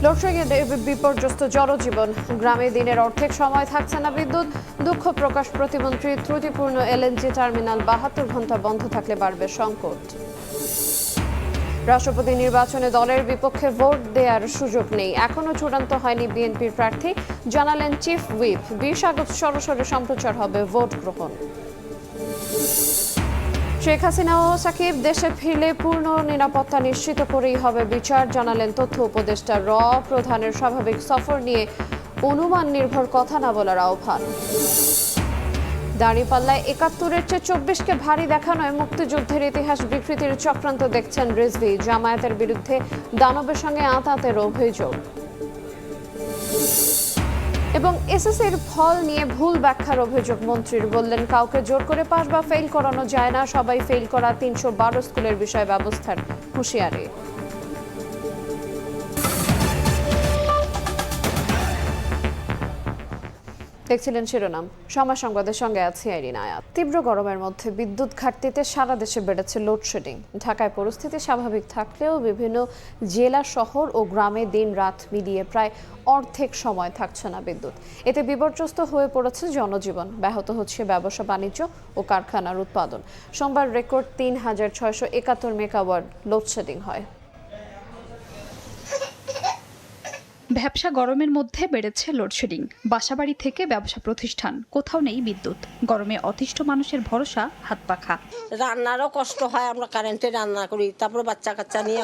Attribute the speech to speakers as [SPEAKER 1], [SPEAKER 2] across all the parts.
[SPEAKER 1] লোডশেডিংয়ে বিপর্যস্ত জনজীবন, গ্রামে দিনের অর্ধেক সময় থাকছে না বিদ্যুৎ। দুঃখ প্রকাশ প্রতিমন্ত্রী। ত্রুটিপূর্ণ এলএনজি টার্মিনাল 72 ঘন্টা বন্ধ থাকলে বাড়বে সংকট। রাষ্ট্রপতি নির্বাচনে দলের বিপক্ষে ভোট দেওয়ার সুযোগ নেই, এখনো চূড়ান্ত হয়নি বিএনপির প্রার্থী, জানালেন চিফ হুইপ। 20 আগস্ট সরাসরি সম্প্রচার হবে ভোট গ্রহণ। শেখ হাসিনা ও সাকিব দেশে ফিরলে পূর্ণ নিরাপত্তা নিশ্চিত করেই হবে বিচার, জানালেন তথ্য উপদেষ্টা। প্রধানের স্বাভাবিক সফর নিয়ে অনুমান নির্ভর কথা না বলার আহ্বান। দাঁড়িপাল্লায় 71-এর চেয়ে 24-কে ভারী দেখানোয় মুক্তিযুদ্ধের ইতিহাস বিকৃতির চক্রান্ত দেখছেন রিজভী। জামায়াতের বিরুদ্ধে দানবের সঙ্গে আঁতাতের অভিযোগ। এবং এসএসসির ফল নিয়ে ভুল ব্যাখ্যার অভিযোগ মন্ত্রীর, বললেন কাউকে জোর করে পাস বা ফেল করানো যায় না, সবাই ফেল করা 312 স্কুলের বিষয় ব্যবস্থার হুঁশিয়ারি। দেখছিলেন শিরোনাম, সময় সংবাদের সঙ্গে আছি আইরিন আয়াত। তীব্র গরমের মধ্যে বিদ্যুৎ ঘাটতিতে সারা দেশে বেড়েছে লোডশেডিং। ঢাকায় পরিস্থিতি স্বাভাবিক থাকলেও বিভিন্ন জেলা, শহর ও গ্রামে দিন রাত মিলিয়ে প্রায় অর্ধেক সময় থাকছে না বিদ্যুৎ। এতে বিপর্যস্ত হয়ে পড়েছে জনজীবন, ব্যাহত হচ্ছে ব্যবসা বাণিজ্য ও কারখানার উৎপাদন। সোমবার রেকর্ড 3671 মেগাওয়াট লোডশেডিং হয়।
[SPEAKER 2] ভ্যাপসা গরমের মধ্যে বেড়েছে লোডশেডিং। বাসাবাড়ি থেকে ব্যবসা প্রতিষ্ঠান, কোথাও নেই বিদ্যুৎ। গরমে অতিষ্ঠ মানুষের ভরসা হাত পাখা।
[SPEAKER 3] রান্নারও কষ্ট হয়, আমরা কারেন্টে রান্না করি, তারপর বাচ্চা কাচ্চা নিয়ে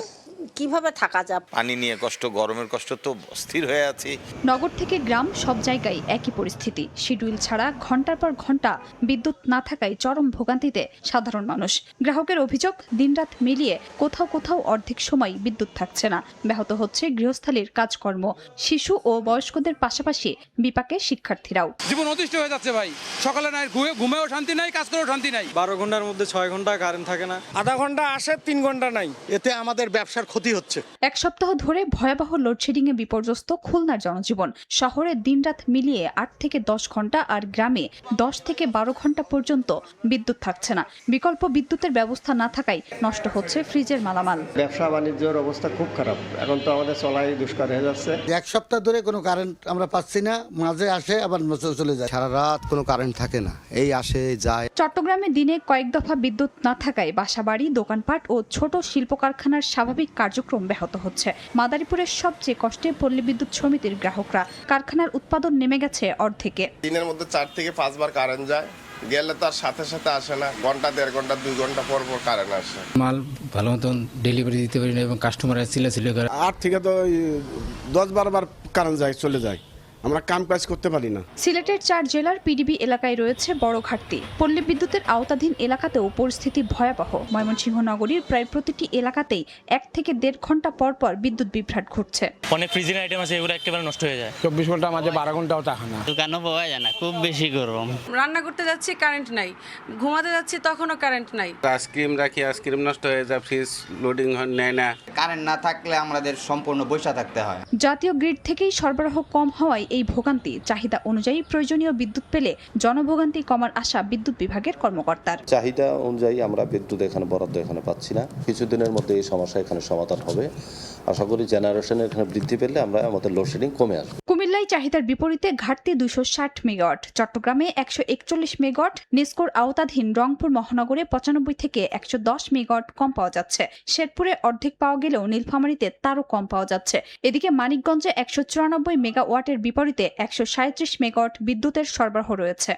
[SPEAKER 3] কিভাবে থাকা যায়।
[SPEAKER 4] পানি নিয়ে কষ্ট, গরমের কষ্ট, তো স্থির হয়ে আছি।
[SPEAKER 2] নগর থেকে গ্রাম, সব জায়গায় একই পরিস্থিতি। শিডিউল ছাড়া ঘন্টার পর ঘন্টা বিদ্যুৎ না থাকায় চরম ভোগান্তিতে সাধারণ মানুষ। গ্রাহকের অভিযোগ, দিনরাত মিলিয়ে কোথাও কোথাও অর্ধেক সময় বিদ্যুৎ থাকছে না। ব্যাহত হচ্ছে গৃহস্থালির কাজকর্ম। শিশু ও বয়স্কদের পাশাপাশি বিপাকে শিক্ষার্থীরাও।
[SPEAKER 5] জীবন অতিষ্ঠ হয়ে যাচ্ছে ভাই। সকালে নাই ঘুমেও শান্তি নাই, কাজ করেও শান্তি নাই।
[SPEAKER 6] 12 ঘন্টার মধ্যে 6 ঘন্টা কারেন্ট থাকে না,
[SPEAKER 7] আধা ঘন্টা আসে, 3 ঘন্টা নাই। এতে আমাদের ব্যবসার ক্ষতি হচ্ছে।
[SPEAKER 2] এক সপ্তাহ ধরে ভয়াবহ লোডশেডিংয়ে বিপর্যস্ত খুলনার জনজীবন। শহরে দিনরাত মিলিয়ে 8 থেকে 10 ঘন্টা, আর গ্রামে 10 থেকে 12 ঘন্টা পর্যন্ত বিদ্যুৎ থাকছে না। বিকল্প বিদ্যুতের ব্যবস্থা না থাকায় নষ্ট হচ্ছে ফ্রিজের মালামাল।
[SPEAKER 6] ব্যবসা বাণিজ্যের অবস্থা খুব খারাপ। এখন তো আমাদের চলাই দুষ্কার হয়ে যাচ্ছে।
[SPEAKER 7] এক সপ্তাহ ধরে কোনো কারেন্ট আমরা পাচ্ছি না, মাঝে আসে আবার চলে যায়।
[SPEAKER 8] সারা রাত কোনো কারেন্ট থাকে না, এই আসে যায়।
[SPEAKER 2] চট্টগ্রামে দিনে কয়েক দফা বিদ্যুৎ না থাকায় বাসাবাড়ি, দোকানপাট ও ছোট শিল্প কারখানার স্বাভাবিক কার্যক্রম ব্যাহত হচ্ছে। মাদারীপুরের সবচেয়ে কষ্টে পল্লী বিদ্যুৎ সমিতির গ্রাহকরা। কারখানার উৎপাদন নেমে গেছে অর্ধেকে।
[SPEAKER 9] দিনের মধ্যে 4 থেকে 5 বার কারেন্ট যায়, গেলে তার সাথে সাথে আসে না। ঘন্টা, 1.5 ঘন্টা, 2 ঘন্টা পর পর কারেন্ট আসে।
[SPEAKER 10] মাল ভালো মতন ডেলিভারি দিতে পারি না এবং কাস্টমাররা চিল্লাচিল্লি করে।
[SPEAKER 7] 8 থেকে তো 10-12 বার কারেন্ট যায়, চলে যায়, আমরা কাম কাজ করতে পারি না।
[SPEAKER 2] সিলেটের 4 জেলার পিডিবি এলাকায় রয়েছে বড় ঘাটতি। পল্লী বিদ্যুতের আওতাধীন এলাকাতেও পরিস্থিতি ভয়াবহ। ময়মনসিংহ নগরীর প্রায় প্রতিটি এলাকাতেই 1 থেকে 1.5 ঘন্টা পর পর বিদ্যুৎ বিভ্রাট ঘটছে।
[SPEAKER 11] অনেক ফ্রিজিং আইটেম আছে, এগুলো একেবারে নষ্ট হয়ে যায়।
[SPEAKER 6] 24 ঘন্টার মাঝে 12 ঘন্টাও থাকে না।
[SPEAKER 11] দোকানও পাওয়া যায় না, খুব বেশি গরম।
[SPEAKER 12] রান্না করতে যাচ্ছি, কারেন্ট নাই। ঘুমাতে যাচ্ছি, তখনও কারেন্ট নাই।
[SPEAKER 9] আইসক্রিম রাখি, আইসক্রিম নষ্ট হয়ে যায়, ফ্রিজ লোডিং নেয় না।
[SPEAKER 8] কারেন্ট না থাকলে আমাদের সম্পূর্ণ বসে থাকতে হয়।
[SPEAKER 2] জাতীয় গ্রিড থেকেই সরবরাহ কম হওয়ায় এই ভোগান্তি। চাহিদা অনুযায়ী প্রয়োজনীয় বিদ্যুৎ পেলে জনভোগান্তি কমার আশা বিদ্যুৎ বিভাগের কর্মকর্তার।
[SPEAKER 13] চাহিদা অনুযায়ী আমরা বিদ্যুৎ এখানে বরাদ্দ এখানে পাচ্ছি না। কিছুদিনের মধ্যে এই সমস্যা এখানে সমাধান হবে। আশা করি জেনারেশন এখানে বৃদ্ধি পেলে আমরা আমাদের লোডশেডিং কমে আসবে।
[SPEAKER 2] কুমিল্লায় চাহিদার বিপরীতে ঘাটতি 260 মেগাওয়াট, চট্টগ্রামে 141 মেগাওয়াট, নেসকোর আওতাধীন রংপুর মহানগরে 95 থেকে 110 মেগাওয়াট কম পাওয়া যাচ্ছে। শেরপুরে অর্ধেক পাওয়া গেলেও নীলফামারীতে তারও কম পাওয়া যাচ্ছে। এদিকে মানিকগঞ্জে 194 মেগাওয়াটের বিপরীতে 137 মেগাওয়াট বিদ্যুতের সরবরাহ রয়েছে।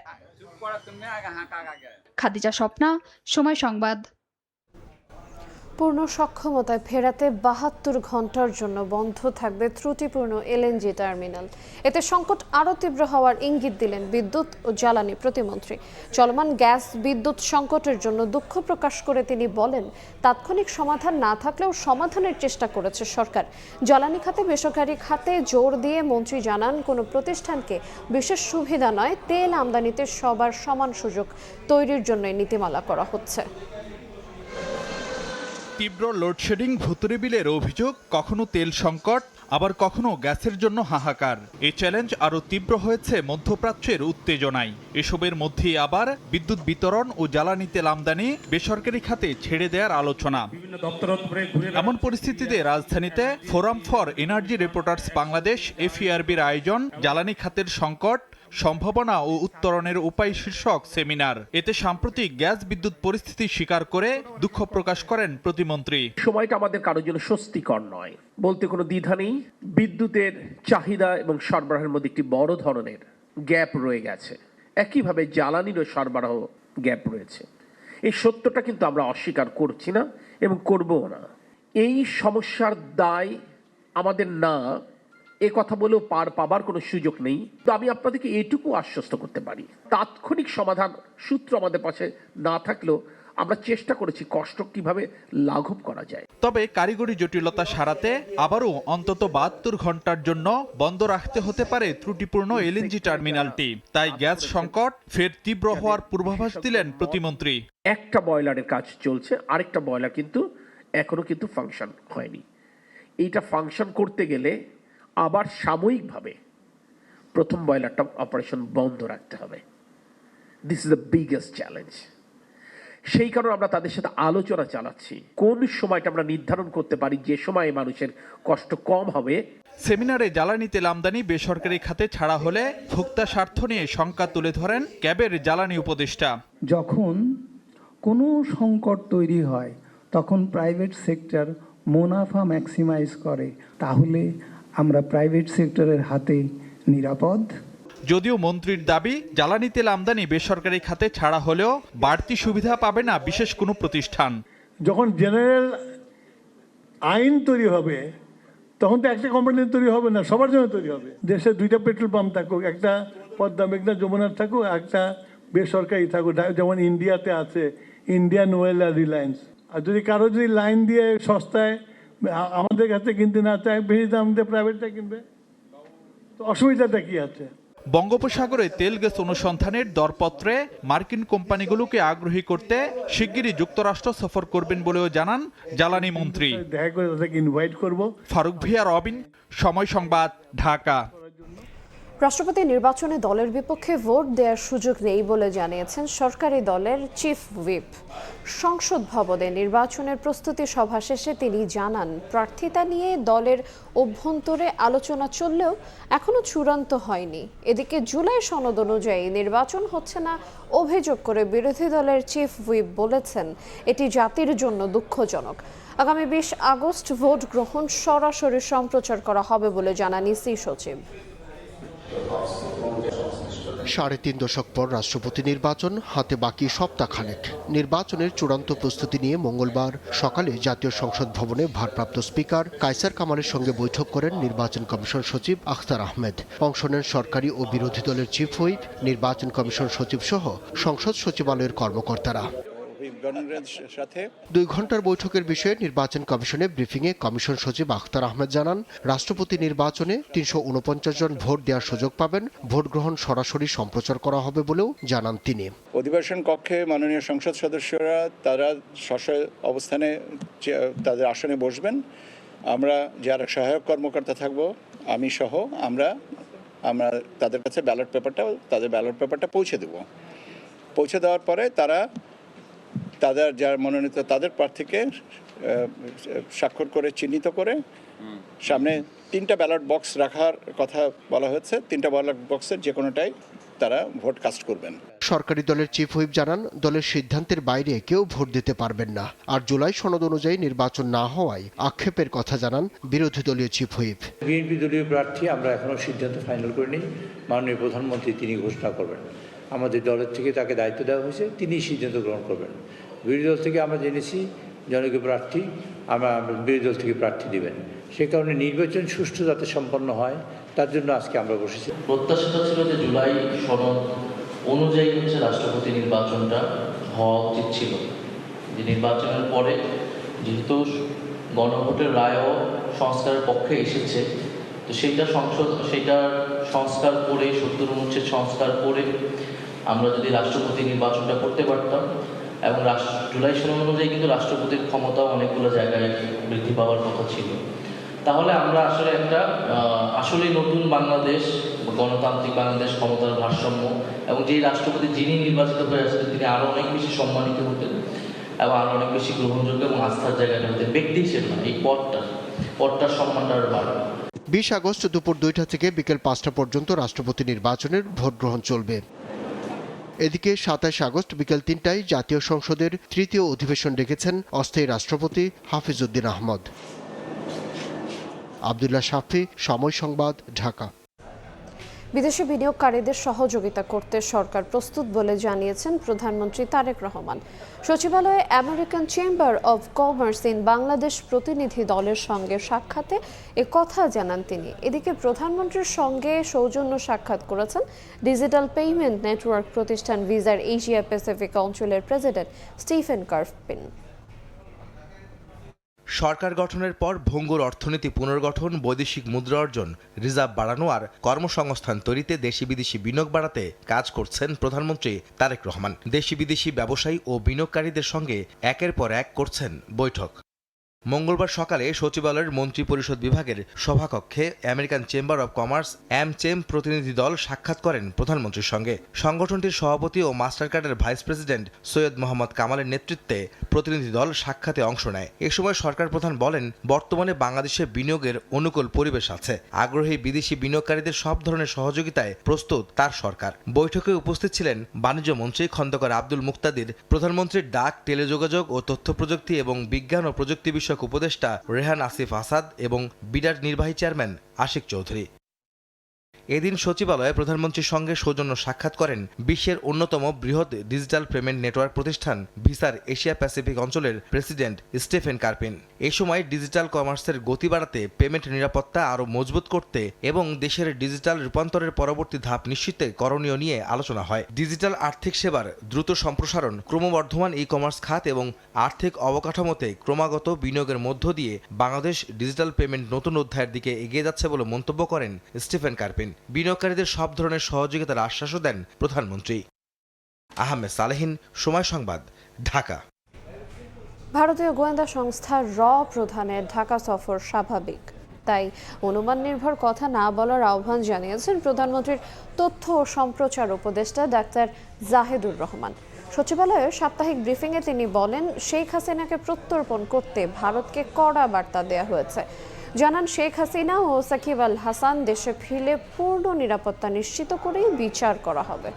[SPEAKER 2] খাদিজা স্বপ্না, সময় সংবাদ।
[SPEAKER 1] পূর্ণ সক্ষমতায় ফেরাতে 72 ঘন্টার জন্য বন্ধ থাকবে ত্রুটিপূর্ণ এলএনজি টার্মিনাল। এতে সংকট আরও তীব্র হওয়ার ইঙ্গিত দিলেন বিদ্যুৎ ও জ্বালানি প্রতিমন্ত্রী। চলমান গ্যাস বিদ্যুৎ সংকটের জন্য দুঃখ প্রকাশ করে তিনি বলেন, তাৎক্ষণিক সমাধান না থাকলেও সমাধানের চেষ্টা করেছে সরকার। জ্বালানি খাতে বেসরকারি খাতে জোর দিয়ে মন্ত্রী জানান, কোনো প্রতিষ্ঠানকে বিশেষ সুবিধা নয়, তেল আমদানিতে সবার সমান সুযোগ তৈরির জন্য নীতিমালা করা হচ্ছে।
[SPEAKER 14] তীব্র লোডশেডিং, ভুতুরে বিলের অভিযোগ, কখনো তেল সংকট, আবার কখনো গ্যাসের জন্য হাহাকার। এই চ্যালেঞ্জ আরও তীব্র হয়েছে মধ্যপ্রাচ্যের উত্তেজনায়। এসবের মধ্যেই আবার বিদ্যুৎ বিতরণ ও জ্বালানি তেল আমদানি বেসরকারি খাতে ছেড়ে দেওয়ার আলোচনা। এমন পরিস্থিতিতে রাজধানীতে forum for energy reporters Bangladesh FERBর আয়োজন জ্বালানি খাতের সংকট, সম্ভাবনা ও উত্তরণের উপায় শীর্ষক সেমিনার। এতে সাম্প্রতিক গ্যাস বিদ্যুৎ পরিস্থিতি স্বীকার করে দুঃখ প্রকাশ করেন প্রতিমন্ত্রী।
[SPEAKER 15] সময়টা আমাদের কারোর জন্য স্বস্তিকর নয়, বলতে কোনো দ্বিধা নেই। বিদ্যুতের চাহিদা এবং সরবরাহের মধ্যে একটি বড় ধরনের গ্যাপ রয়ে গেছে, একইভাবে জ্বালানিরও সরবরাহ গ্যাপ রয়েছে। এই সত্যটা কিন্তু আমরা অস্বীকার করছি না এবং করবও না। এই সমস্যার দায় আমাদের না, এ কথা বলেও পার পাবার কোনো সুযোগ নেই। তো আমি আপনাদেরকে এটুকু আশ্বস্ত করতে পারি, তাৎক্ষণিক সমাধান সূত্র আমাদের পাশে না থাকলেও আমরা চেষ্টা করেছি কষ্ট কিভাবে লাঘব করা যায়।
[SPEAKER 14] তবে কারিগরি জটিলতা সারাতে আবারও অন্তত 72 ঘন্টার জন্য বন্ধ রাখতে হতে পারে ত্রুটিপূর্ণ LNG টার্মিনালটি। তাই গ্যাস সংকট ফের তীব্র হওয়ার পূর্বাভাস দিলেন প্রতিমন্ত্রী।
[SPEAKER 15] একটা বয়লারের কাজ চলছে, আরেকটা বয়লার কিন্তু এখনো ফাংশন হয়নি। এইটা ফাংশন করতে গেলে আবার সাময়িকভাবে প্রথম বয়লারটা অপারেশন বন্ধ রাখতে হবে। This is the biggest challenge. সেই কারণে আমরা তাদের সাথে আলোচনা চালাচ্ছি কোন সময়টা আমরা নির্ধারণ করতে পারি যে সময়ে মানুষের কষ্ট কম হবে।
[SPEAKER 14] সেমিনারে জ্বালানি তেল আমদানি বেসরকারি খাতে ছাড়া হলে ভোক্তা স্বার্থ নিয়ে শঙ্কা তুলে ধরেন ক্যাবের জ্বালানি উপদেষ্টা।
[SPEAKER 16] যখন কোনো সংকট তৈরি হয় তখন প্রাইভেট সেক্টর মুনাফা ম্যাক্সিমাইজ করে, তাহলে আমরা প্রাইভেট সেক্টরের হাতে নিরাপদ।
[SPEAKER 14] যদিও মন্ত্রীর দাবি জ্বালানি তেল আমদানি বেসরকারি খাতে ছাড়া হলেও বাড়তি সুবিধা পাবে না বিশেষ কোনো প্রতিষ্ঠান।
[SPEAKER 16] যখন জেনারেল আইন তৈরি হবে তখন তো একটা কোম্পানি তৈরি হবে না, সবার জন্য তৈরি হবে। দেশে 2টা পেট্রোল পাম্প থাকুক, একটা পদ্মা মেঘনা যমুনার থাকুক, একটা বেসরকারি থাকুক, যেমন ইন্ডিয়াতে আছে ইন্ডিয়ান ওয়েল আর রিলায়েন্স। আর যদি কারো যদি লাইন দিয়ে সস্তায় আমাদের কাছে কিনতে না চায়, বেশি দাম দিয়ে প্রাইভেটটা কিনবে, তো অসুবিধাটা কি আছে?
[SPEAKER 14] বঙ্গোপসাগরে তেল গ্যাস অনুসন্ধানের দরপত্রে মার্কিন কোম্পানিগুলোকে আগ্রহী করতে শিগগিরই যুক্তরাষ্ট্র সফর করবেন বলেও জানান জ্বালানি মন্ত্রী।
[SPEAKER 16] দেখা করে তাদেরকে ইনভাইট করব।
[SPEAKER 14] ফারুক ভিয়া, রবিন, সময় সংবাদ, ঢাকা।
[SPEAKER 1] রাষ্ট্রপতি নির্বাচনে দলের বিপক্ষে ভোট দেওয়ার সুযোগ নেই বলে জানিয়েছেন সরকারি দলের চিফ হুইপ। সংসদ ভবনে নির্বাচনের প্রস্তুতি সভা শেষে তিনি জানান, প্রার্থিতা নিয়ে দলের অভ্যন্তরে আলোচনা চললেও এখনো চূড়ান্ত হয়নি। এদিকে জুলাই সনদ অনুযায়ী নির্বাচন হচ্ছে না অভিযোগ করে বিরোধী দলের চিফ হুইপ বলেছেন, এটি জাতির জন্য দুঃখজনক। আগামী 20 আগস্ট ভোট গ্রহণ সরাসরি সম্প্রচার করা হবে বলে জানান ইসি সচিব।
[SPEAKER 17] 3.5 দশক পর রাষ্ট্রপতি নির্বাচন, হাতে বাকি সপ্তাহখানেক। নির্বাচনের চূড়ান্ত প্রস্তুতি নিয়ে মঙ্গলবার সকালে জাতীয় সংসদ ভবনে ভারপ্রাপ্ত স্পিকার কায়সার কামালের সঙ্গে বৈঠক করেন নির্বাচন কমিশন সচিব আখতার আহমেদ। অংশ নেন সরকারি ও বিরোধী দলের চিফ হুইপ, নির্বাচন কমিশন সচিব সহ সংসদ সচিবালয়ের কর্মকর্তারা। 2 ঘন্টার বৈঠকের বিষয়ে নির্বাচন কমিশনে ব্রিফিংয়ে কমিশন সচিব আখতার আহমেদ জানান, রাষ্ট্রপতি নির্বাচনে 349 জন ভোট দেওয়ার সুযোগ পাবেন। ভোট গ্রহণ সরাসরি সম্প্রচার করা হবে বলেও জানান তিনি।
[SPEAKER 18] অধিবেশন কক্ষে মাননীয় সংসদ সদস্যরা তারা অবস্থানে তাদের আসনে বসবেন। আমরা যারা সহায়ক কর্মকর্তা থাকব, আমি সহ আমরা তাদের কাছে ব্যালট পেপারটা পৌঁছে দেব। পৌঁছে দেওয়ার পরে তারা যারা মনোনীত তাদের প্রার্থীকে স্বাক্ষর করে চিহ্নিত করে সামনে 3টা ব্যালট বক্স রাখার কথা বলা হয়েছে। 3টা ব্যালট বক্সের যে কোনোটাই তারা ভোট কাস্ট করবেন।
[SPEAKER 17] সরকারি দলের চিফ হুইপ জানান, দলের সিদ্ধান্তের বাইরে কেউ ভোট দিতে পারবেন না। আর জুলাই সনদ অনুযায়ী নির্বাচন না হওয়ায় আক্ষেপের কথা জানান বিরোধী দলীয় চিফ হুইপ।
[SPEAKER 19] বিএনপি দলীয় প্রার্থী আমরা এখনো সিদ্ধান্ত ফাইনাল করিনি। মাননীয় প্রধানমন্ত্রী তিনি ঘোষণা করবেন। আমাদের দলের থেকে তাকে দায়িত্ব দেওয়া হয়েছে, তিনি সিদ্ধান্ত গ্রহণ করবেন। বিরোধী দল থেকে আমরা জেনেছি জনগণ প্রার্থী বিরোধী দল থেকে প্রার্থী দিবেন। সে কারণে নির্বাচন সুষ্ঠু যাতে সম্পন্ন হয় তার জন্য আজকে আমরা বসেছি।
[SPEAKER 11] প্রত্যাশিত ছিল যে জুলাই সনদ অনুযায়ী রাষ্ট্রপতি নির্বাচনটা হওয়া উচিত ছিল। যে নির্বাচনের পরে যেহেতু গণভোটের রায়ও সংস্কারের পক্ষে এসেছে, তো সেইটা সংস্কার করে 70 অনুচ্ছেদ সংস্কার করে আমরা যদি রাষ্ট্রপতি নির্বাচনটা করতে পারতাম, এবং জুলাই সনদ অনুযায়ী কিন্তু রাষ্ট্রপতির ক্ষমতাও অনেকগুলো জায়গায় বৃদ্ধি পাওয়ার কথা ছিল। তাহলে আমরা আসলে একটা আসলেই নতুন বাংলাদেশ, গণতান্ত্রিক বাংলাদেশ, ক্ষমতার ভারসাম্য এবং যেই রাষ্ট্রপতি যিনি নির্বাচিত হয়ে আসছেন তিনি আরও অনেক বেশি সম্মানিত হতেন এবং আরও অনেক বেশি গ্রহণযোগ্য এবং আস্থার জায়গাটা হতেন, ব্যক্তি হিসেবে না, এই পদটার সম্মানটা আরও বাড়বে।
[SPEAKER 17] 20 আগস্ট দুপুর 2টা থেকে বিকেল 5টা পর্যন্ত রাষ্ট্রপতি নির্বাচনের ভোট গ্রহণ চলবে। এদিকে 27 আগস্ট বিকেল 3টায় জাতীয় সংসদের তৃতীয় অধিবেশন ডেকেছেন অস্থায়ী রাষ্ট্রপতি হাফিজউদ্দিন আহমদ। আব্দুল্লাহ শাফি, সময় সংবাদ, ঢাকা।
[SPEAKER 1] বিদেশি বিনিয়োগকারীদের সহযোগিতা করতে সরকার প্রস্তুত বলে জানিয়েছেন প্রধানমন্ত্রী তারেক রহমান। সচিবালয়ে American chamber of commerce in Bangladesh প্রতিনিধি দলের সঙ্গে সাক্ষাতে কথা জানান তিনি। এদিকে প্রধানমন্ত্রীর সঙ্গে সৌজন্য সাক্ষাৎ করেছেন ডিজিটাল পেমেন্ট নেটওয়ার্ক প্রতিষ্ঠান ভিসার এশিয়া প্যাসিফিক অঞ্চলের প্রেসিডেন্ট স্টিফেন কার্পিন।
[SPEAKER 20] সরকার গঠনের পর ভঙ্গুর অর্থনীতি পুনর্গঠন, বৈদেশিক মুদ্রা অর্জন, রিজার্ভ বাড়ানো আর কর্মসংস্থান তৈরিতে দেশি বিদেশি বিনিয়োগ বাড়াতে কাজ করছেন প্রধানমন্ত্রী তারেক রহমান। দেশি বিদেশি ব্যবসায়ী ও বিনিয়োগকারীদের সঙ্গে একের পর এক করছেন বৈঠক। মঙ্গলবার সকালে সচিবালয়ের মন্ত্রী পরিষদ বিভাগের সভাকক্ষে American chamber of commerce AmCham প্রতিনিধি দল সাক্ষাৎ করেন প্রধানমন্ত্রীর সঙ্গে। সংগঠনটির সভাপতি ও মাস্টারকার্ডের ভাইস প্রেসিডেন্ট সৈয়দ মোহাম্মদ কামালের নেতৃত্বে প্রতিনিধি দল সাক্ষাতে অংশ নেয়। এ সময় সরকার প্রধান বলেন, বর্তমানে বাংলাদেশে বিনিয়োগের অনুকূল পরিবেশ আছে। আগ্রহী বিদেশি বিনিয়োগকারীদের সব ধরনের সহযোগিতায় প্রস্তুত তার সরকার। বৈঠকে উপস্থিত ছিলেন বাণিজ্য মন্ত্রী খন্দকার আব্দুল মুক্তাদির, প্রধানমন্ত্রীর ডাক, টেলিযোগাযোগ ও তথ্য প্রযুক্তি এবং বিজ্ঞান ও প্রযুক্তি বিষয়ক উপদেষ্টা রেহান আসিফ আসাদ এবং বিডার নির্বাহী চেয়ারম্যান আশিক চৌধুরী। এদিন সচিবালয়ে প্রধানমন্ত্রীর সঙ্গে সৌজন্য সাক্ষাৎ করেন বিশ্বের অন্যতম বৃহৎ ডিজিটাল পেমেন্ট নেটওয়ার্ক প্রতিষ্ঠান ভিসার এশিয়া প্যাসিফিক অঞ্চলের প্রেসিডেন্ট স্টিফেন কার্পিন। এই সময় ডিজিটাল কমার্সের গতি বাড়াতে, পেমেন্ট নিরাপত্তা আরও মজবুত করতে এবং দেশের ডিজিটাল রূপান্তরের পরবর্তী ধাপ নিশ্চিতে করণীয় নিয়ে আলোচনা হয়। ডিজিটাল আর্থিক সেবার দ্রুত সম্প্রসারণ, ক্রমবর্ধমান ই কমার্স খাত এবং আর্থিক অবকাঠামোতে ক্রমাগত বিনিয়োগের মধ্য দিয়ে বাংলাদেশ ডিজিটাল পেমেন্ট নতুন অধ্যায়ের দিকে এগিয়ে যাচ্ছে বলে মন্তব্য করেন স্টিফেন কার্পিন। বিনিয়োগকারীদের সব ধরনের সহযোগিতার আশ্বাসও দেন প্রধানমন্ত্রী। আহমেদ সালেহিন, সময় সংবাদ, ঢাকা।
[SPEAKER 1] ভারতীয় গোয়েন্দা সংস্থা র প্রধানের ঢাকা সফর স্বাভাবিক, তাই অনুমান নির্ভর কথা না বলার আহ্বান জানিয়েছেন প্রধানমন্ত্রীর তথ্য ও সম্প্রচার উপদেষ্টা ডাক্তার জাহেদুর রহমান। সচিবালয়ের সাপ্তাহিক ব্রিফিংয়ে তিনি বলেন, শেখ হাসিনাকে প্রত্যর্পণ করতে ভারতকে কড়া বার্তা দেওয়া হয়েছে। জানান, শেখ হাসিনা ও সাকিব আল হাসান দেশে ফিরলে পূর্ণ নিরাপত্তা নিশ্চিত করেই বিচার করা হবে।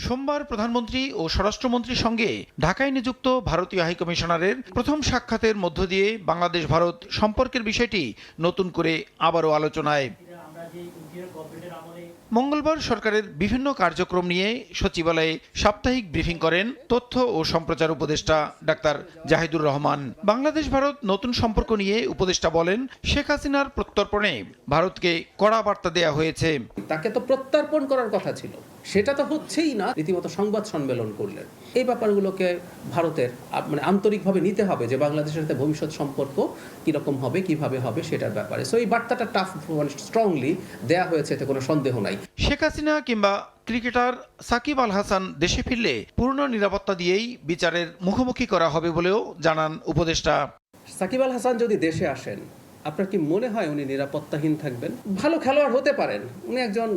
[SPEAKER 21] সোমবার প্রধানমন্ত্রী ও স্বরাষ্ট্রমন্ত্রীর সঙ্গে ঢাকায় নিযুক্ত ভারতীয় হাইকমিশনারের প্রথম সাক্ষাতের মধ্য দিয়ে বাংলাদেশ ভারত সম্পর্কের বিষয়টি নতুন করে আবারও আলোচনায়। মঙ্গলবার সরকারের বিভিন্ন কার্যক্রম নিয়ে সচিবালয়ে সাপ্তাহিক ব্রিফিং করেন তথ্য ও সম্প্রচার উপদেষ্টা ডাক্তার জাহিদুর রহমান। বাংলাদেশ ভারত নতুন সম্পর্ক নিয়ে উপদেষ্টা বলেন, শেখ হাসিনার প্রত্যর্পণে ভারতকে কড়া বার্তা দেয়া হয়েছে।
[SPEAKER 22] তাকে তো প্রত্যর্পণ করার কথা ছিল, সেটা তো হচ্ছেই না, রীতিমতো সংবাদ সম্মেলন করলেন। এই ব্যাপারগুলোকে ভারতের আন্তরিকভাবে নিতে হবে যে বাংলাদেশের সাথে ভবিষ্যৎ সম্পর্ক কিরকম হবে, কিভাবে হবে সেটার ব্যাপারে। সো এই বার্তাটা স্ট্রংলি দেয়া হয়েছে, এতে কোনো সন্দেহ নাই।
[SPEAKER 21] শেখ হাসিনা কিংবা ক্রিকেটার সাকিব আল হাসান দেশে ফিরলে পূর্ণ নিরাপত্তা দিয়েই বিচারের মুখোমুখি করা হবে বলেও জানান উপদেষ্টা।
[SPEAKER 22] সাকিব আল হাসান যদি দেশে আসেন, আপনার কি মনে হয় উনি নিরাপত্তাহীন থাকবেন? ভালো খেলোয়াড় হতে পারেন, উনি একজন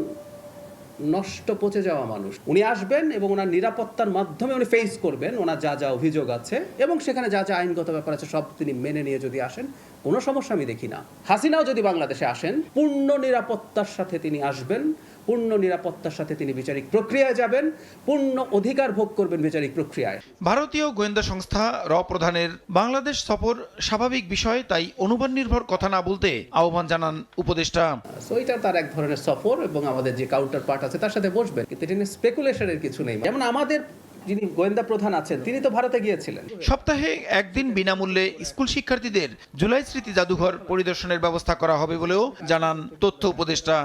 [SPEAKER 22] নষ্ট পচে যাওয়া মানুষ। উনি আসবেন এবং ওনার নিরাপত্তার মাধ্যমে উনি ফেস করবেন ওনার যা যা অভিযোগ আছে এবং সেখানে যা যা আইনগত ব্যাপার আছে সব তিনি মেনে নিয়ে যদি আসেন, কোনো সমস্যা আমি দেখি না। হাসিনাও যদি বাংলাদেশে আসেন, পূর্ণ নিরাপত্তার সাথে তিনি আসবেন, পূর্ণ নিরাপত্তার সাথে তিনি বিচারিক প্রক্রিয়ায় যাবেন, পূর্ণ অধিকার ভোগ করবেন বিচারিক প্রক্রিয়ায়।
[SPEAKER 21] ভারতীয় গোয়েন্দা সংস্থা র প্রধানের বাংলাদেশ সফর স্বাভাবিক বিষয়, তাই অনুমান নির্ভর কথা না বলতে আহ্বান জানান উপদেষ্টা।
[SPEAKER 22] সো এটা তার এক ধরনের সফর এবং আমাদের যে কাউন্টার পার্ট আছে তার সাথে বসবেন, কিন্তু এটা স্পেকুলেশনের কিছু নেই। যেমন আমাদের যিনি গোয়েন্দা প্রধান আছেন তিনি তো ভারতে গিয়েছিলেন।
[SPEAKER 21] সপ্তাহে একদিন বিনামূল্যে স্কুল শিক্ষার্থীদের জুলাই স্মৃতি জাদুঘর পরিদর্শনের ব্যবস্থা করা হবে বলেও জানান তথ্য উপদেষ্টা।